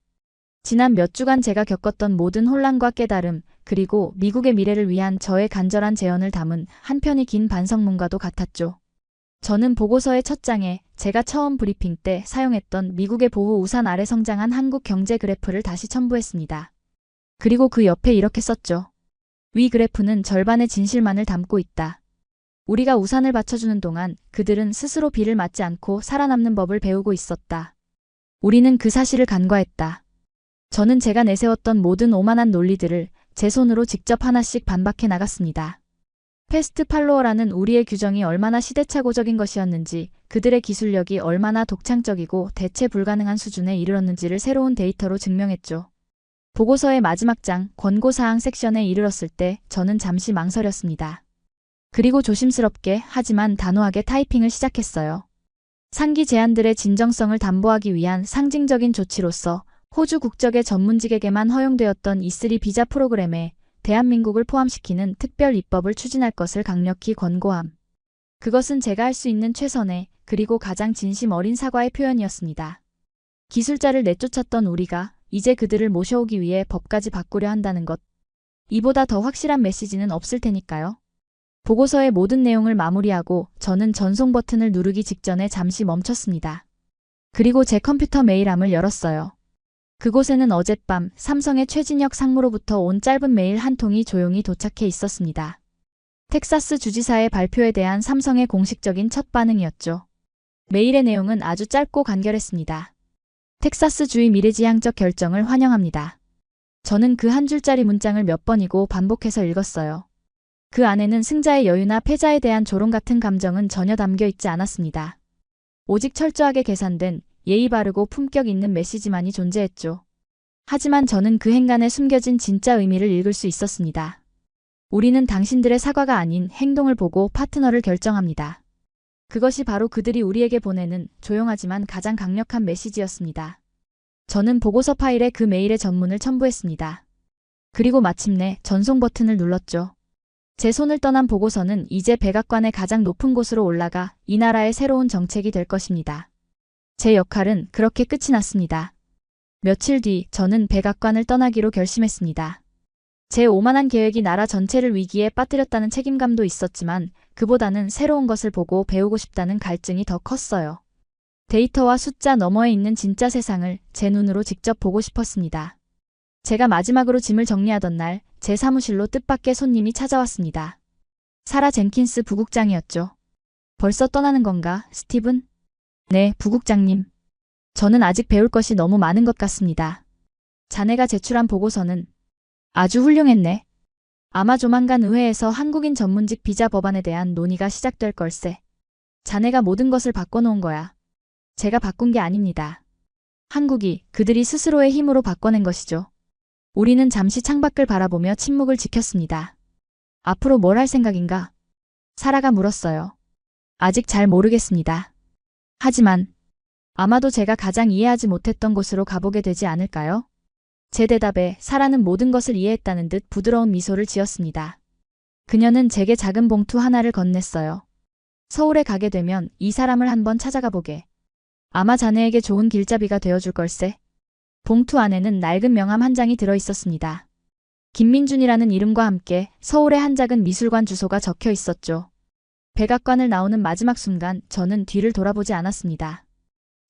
지난 몇 주간 제가 겪었던 모든 혼란과 깨달음, 그리고 미국의 미래를 위한 저의 간절한 제언을 담은 한 편이 긴 반성문과도 같았죠. 저는 보고서의 첫 장에 제가 처음 브리핑 때 사용했던 미국의 보호 우산 아래 성장한 한국 경제 그래프를 다시 첨부했습니다. 그리고 그 옆에 이렇게 썼죠. 위 그래프는 절반의 진실만을 담고 있다. 우리가 우산을 받쳐주는 동안 그들은 스스로 비를 맞지 않고 살아남는 법을 배우고 있었다. 우리는 그 사실을 간과했다. 저는 제가 내세웠던 모든 오만한 논리들을 제 손으로 직접 하나씩 반박해 나갔습니다. 패스트 팔로워라는 우리의 규정이 얼마나 시대착오적인 것이었는지, 그들의 기술력이 얼마나 독창적이고 대체 불가능한 수준에 이르렀는지를 새로운 데이터로 증명했죠. 보고서의 마지막 장, 권고사항 섹션에 이르렀을 때 저는 잠시 망설였습니다. 그리고 조심스럽게 하지만 단호하게 타이핑을 시작했어요. 상기 제안들의 진정성을 담보하기 위한 상징적인 조치로서 호주 국적의 전문직에게만 허용되었던 E3 비자 프로그램에 대한민국을 포함시키는 특별 입법을 추진할 것을 강력히 권고함. 그것은 제가 할 수 있는 최선의 그리고 가장 진심 어린 사과의 표현이었습니다. 기술자를 내쫓았던 우리가 이제 그들을 모셔오기 위해 법까지 바꾸려 한다는 것. 이보다 더 확실한 메시지는 없을 테니까요. 보고서의 모든 내용을 마무리하고 저는 전송 버튼을 누르기 직전에 잠시 멈췄습니다. 그리고 제 컴퓨터 메일함을 열었어요. 그곳에는 어젯밤 삼성의 최진혁 상무로부터 온 짧은 메일 한 통이 조용히 도착해 있었습니다. 텍사스 주지사의 발표에 대한 삼성의 공식적인 첫 반응이었죠. 메일의 내용은 아주 짧고 간결했습니다. 텍사스주의 미래지향적 결정을 환영합니다. 저는 그 한 줄짜리 문장을 몇 번이고 반복해서 읽었어요. 그 안에는 승자의 여유나 패자에 대한 조롱 같은 감정은 전혀 담겨 있지 않았습니다. 오직 철저하게 계산된 예의 바르고 품격 있는 메시지만이 존재했죠. 하지만 저는 그 행간에 숨겨진 진짜 의미를 읽을 수 있었습니다. 우리는 당신들의 사과가 아닌 행동을 보고 파트너를 결정합니다. 그것이 바로 그들이 우리에게 보내는 조용하지만 가장 강력한 메시지였습니다. 저는 보고서 파일에 그 메일의 전문을 첨부했습니다. 그리고 마침내 전송 버튼을 눌렀죠. 제 손을 떠난 보고서는 이제 백악관의 가장 높은 곳으로 올라가 이 나라의 새로운 정책이 될 것입니다. 제 역할은 그렇게 끝이 났습니다. 며칠 뒤 저는 백악관을 떠나기로 결심했습니다. 제 오만한 계획이 나라 전체를 위기에 빠뜨렸다는 책임감도 있었지만 그보다는 새로운 것을 보고 배우고 싶다는 갈증이 더 컸어요. 데이터와 숫자 너머에 있는 진짜 세상을 제 눈으로 직접 보고 싶었습니다. 제가 마지막으로 짐을 정리하던 날 제 사무실로 뜻밖의 손님이 찾아왔습니다. 사라 젠킨스 부국장이었죠. 벌써 떠나는 건가, 스티븐? 네, 부국장님. 저는 아직 배울 것이 너무 많은 것 같습니다. 자네가 제출한 보고서는 아주 훌륭했네. 아마 조만간 의회에서 한국인 전문직 비자 법안에 대한 논의가 시작될 걸세. 자네가 모든 것을 바꿔놓은 거야. 제가 바꾼 게 아닙니다. 한국이 그들이 스스로의 힘으로 바꿔낸 것이죠. 우리는 잠시 창밖을 바라보며 침묵을 지켰습니다. 앞으로 뭘 할 생각인가? 사라가 물었어요. 아직 잘 모르겠습니다. 하지만 아마도 제가 가장 이해하지 못했던 곳으로 가보게 되지 않을까요? 제 대답에 사라는 모든 것을 이해했다는 듯 부드러운 미소를 지었습니다. 그녀는 제게 작은 봉투 하나를 건넸어요. 서울에 가게 되면 이 사람을 한번 찾아가 보게. 아마 자네에게 좋은 길잡이가 되어줄 걸세. 봉투 안에는 낡은 명함 한 장이 들어 있었습니다. 김민준이라는 이름과 함께 서울의 한 작은 미술관 주소가 적혀 있었죠. 백악관을 나오는 마지막 순간 저는 뒤를 돌아보지 않았습니다.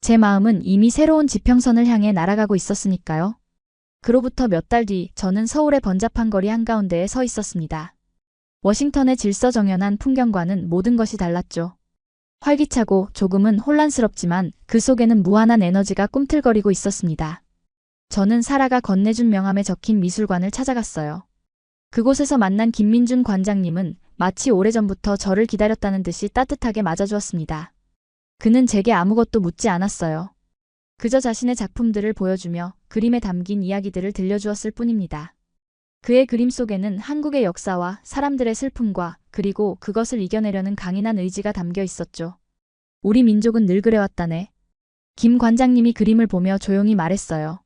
제 마음은 이미 새로운 지평선을 향해 날아가고 있었으니까요. 그로부터 몇 달 뒤 저는 서울의 번잡한 거리 한가운데에 서 있었습니다. 워싱턴의 질서정연한 풍경과는 모든 것이 달랐죠. 활기차고 조금은 혼란스럽지만 그 속에는 무한한 에너지가 꿈틀거리고 있었습니다. 저는 사라가 건네준 명함에 적힌 미술관을 찾아갔어요. 그곳에서 만난 김민준 관장님은 마치 오래전부터 저를 기다렸다는 듯이 따뜻하게 맞아주었습니다. 그는 제게 아무것도 묻지 않았어요. 그저 자신의 작품들을 보여주며 그림에 담긴 이야기들을 들려주었을 뿐입니다. 그의 그림 속에는 한국의 역사와 사람들의 슬픔과 그리고 그것을 이겨내려는 강인한 의지가 담겨 있었죠. 우리 민족은 늘 그래왔다네. 김 관장님이 그림을 보며 조용히 말했어요.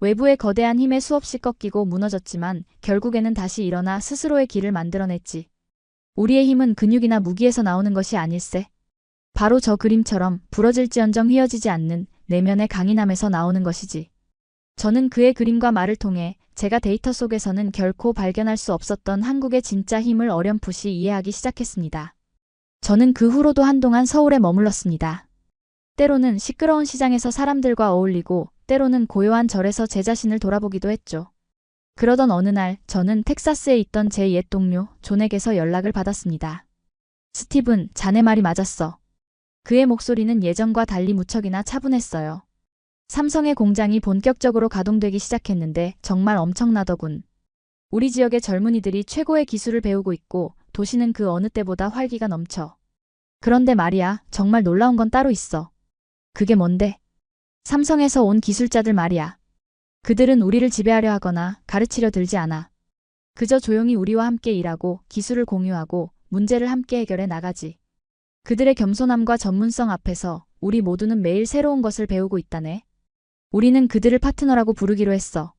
외부의 거대한 힘에 수없이 꺾이고 무너졌지만 결국에는 다시 일어나 스스로의 길을 만들어냈지. 우리의 힘은 근육이나 무기에서 나오는 것이 아닐세. 바로 저 그림처럼 부러질지언정 휘어지지 않는 내면의 강인함에서 나오는 것이지. 저는 그의 그림과 말을 통해 제가 데이터 속에서는 결코 발견할 수 없었던 한국의 진짜 힘을 어렴풋이 이해하기 시작했습니다. 저는 그 후로도 한동안 서울에 머물렀습니다. 때로는 시끄러운 시장에서 사람들과 어울리고 때로는 고요한 절에서 제 자신을 돌아보기도 했죠. 그러던 어느 날 저는 텍사스에 있던 제 옛 동료 존에게서 연락을 받았습니다. 스티븐, 자네 말이 맞았어. 그의 목소리는 예전과 달리 무척이나 차분했어요. 삼성의 공장이 본격적으로 가동되기 시작했는데 정말 엄청나더군. 우리 지역의 젊은이들이 최고의 기술을 배우고 있고 도시는 그 어느 때보다 활기가 넘쳐. 그런데 말이야, 정말 놀라운 건 따로 있어. 그게 뭔데? 삼성에서 온 기술자들 말이야. 그들은 우리를 지배하려 하거나 가르치려 들지 않아. 그저 조용히 우리와 함께 일하고 기술을 공유하고 문제를 함께 해결해 나가지. 그들의 겸손함과 전문성 앞에서 우리 모두는 매일 새로운 것을 배우고 있다네. 우리는 그들을 파트너라고 부르기로 했어.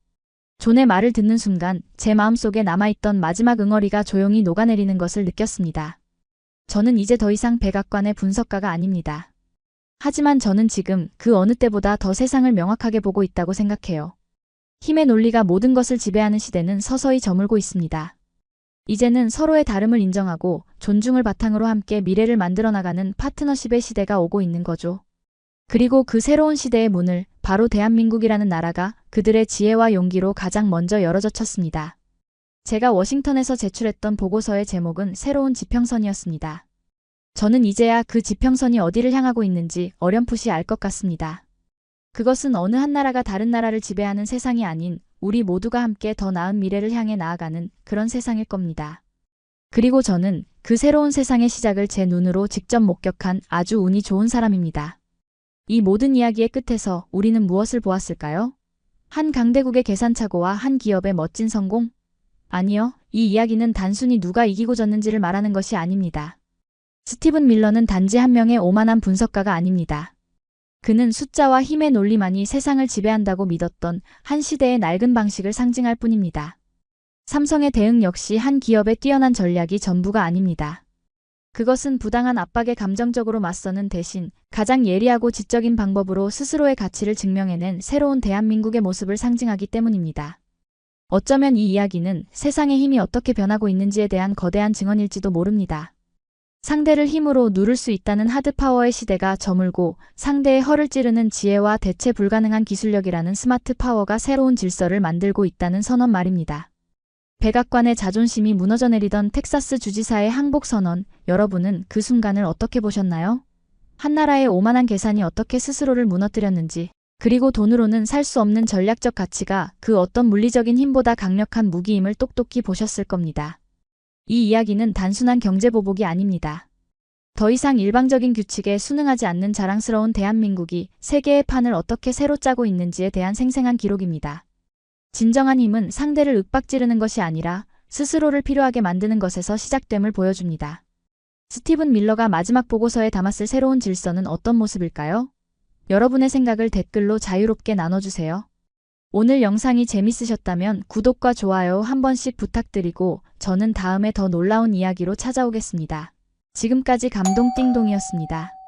존의 말을 듣는 순간 제 마음속에 남아있던 마지막 응어리가 조용히 녹아내리는 것을 느꼈습니다. 저는 이제 더 이상 백악관의 분석가가 아닙니다. 하지만 저는 지금 그 어느 때보다 더 세상을 명확하게 보고 있다고 생각해요. 힘의 논리가 모든 것을 지배하는 시대는 서서히 저물고 있습니다. 이제는 서로의 다름을 인정하고 존중을 바탕으로 함께 미래를 만들어 나가는 파트너십의 시대가 오고 있는 거죠. 그리고 그 새로운 시대의 문을 바로 대한민국이라는 나라가 그들의 지혜와 용기로 가장 먼저 열어젖혔습니다. 제가 워싱턴에서 제출했던 보고서의 제목은 새로운 지평선이었습니다. 저는 이제야 그 지평선이 어디를 향하고 있는지 어렴풋이 알 것 같습니다. 그것은 어느 한 나라가 다른 나라를 지배하는 세상이 아닌 우리 모두가 함께 더 나은 미래를 향해 나아가는 그런 세상일 겁니다. 그리고 저는 그 새로운 세상의 시작을 제 눈으로 직접 목격한 아주 운이 좋은 사람입니다. 이 모든 이야기의 끝에서 우리는 무엇을 보았을까요? 한 강대국의 계산착오와 한 기업의 멋진 성공? 아니요, 이 이야기는 단순히 누가 이기고 졌는지를 말하는 것이 아닙니다. 스티븐 밀러는 단지 한 명의 오만한 분석가가 아닙니다. 그는 숫자와 힘의 논리만이 세상을 지배한다고 믿었던 한 시대의 낡은 방식을 상징할 뿐입니다. 삼성의 대응 역시 한 기업의 뛰어난 전략이 전부가 아닙니다. 그것은 부당한 압박에 감정적으로 맞서는 대신 가장 예리하고 지적인 방법으로 스스로의 가치를 증명해낸 새로운 대한민국의 모습을 상징하기 때문입니다. 어쩌면 이 이야기는 세상의 힘이 어떻게 변하고 있는지에 대한 거대한 증언일지도 모릅니다. 상대를 힘으로 누를 수 있다는 하드파워의 시대가 저물고 상대의 허를 찌르는 지혜와 대체 불가능한 기술력이라는 스마트 파워가 새로운 질서를 만들고 있다는 선언 말입니다. 백악관의 자존심이 무너져 내리던 텍사스 주지사의 항복 선언, 여러분은 그 순간을 어떻게 보셨나요? 한 나라의 오만한 계산이 어떻게 스스로를 무너뜨렸는지, 그리고 돈으로는 살 수 없는 전략적 가치가 그 어떤 물리적인 힘보다 강력한 무기임을 똑똑히 보셨을 겁니다. 이 이야기는 단순한 경제보복이 아닙니다. 더 이상 일방적인 규칙에 순응하지 않는 자랑스러운 대한민국이 세계의 판을 어떻게 새로 짜고 있는지에 대한 생생한 기록입니다. 진정한 힘은 상대를 윽박지르는 것이 아니라 스스로를 필요하게 만드는 것에서 시작됨을 보여줍니다. 스티븐 밀러가 마지막 보고서에 담았을 새로운 질서는 어떤 모습일까요? 여러분의 생각을 댓글로 자유롭게 나눠주세요. 오늘 영상이 재밌으셨다면 구독과 좋아요 한 번씩 부탁드리고 저는 다음에 더 놀라운 이야기로 찾아오겠습니다. 지금까지 감동띵동이었습니다.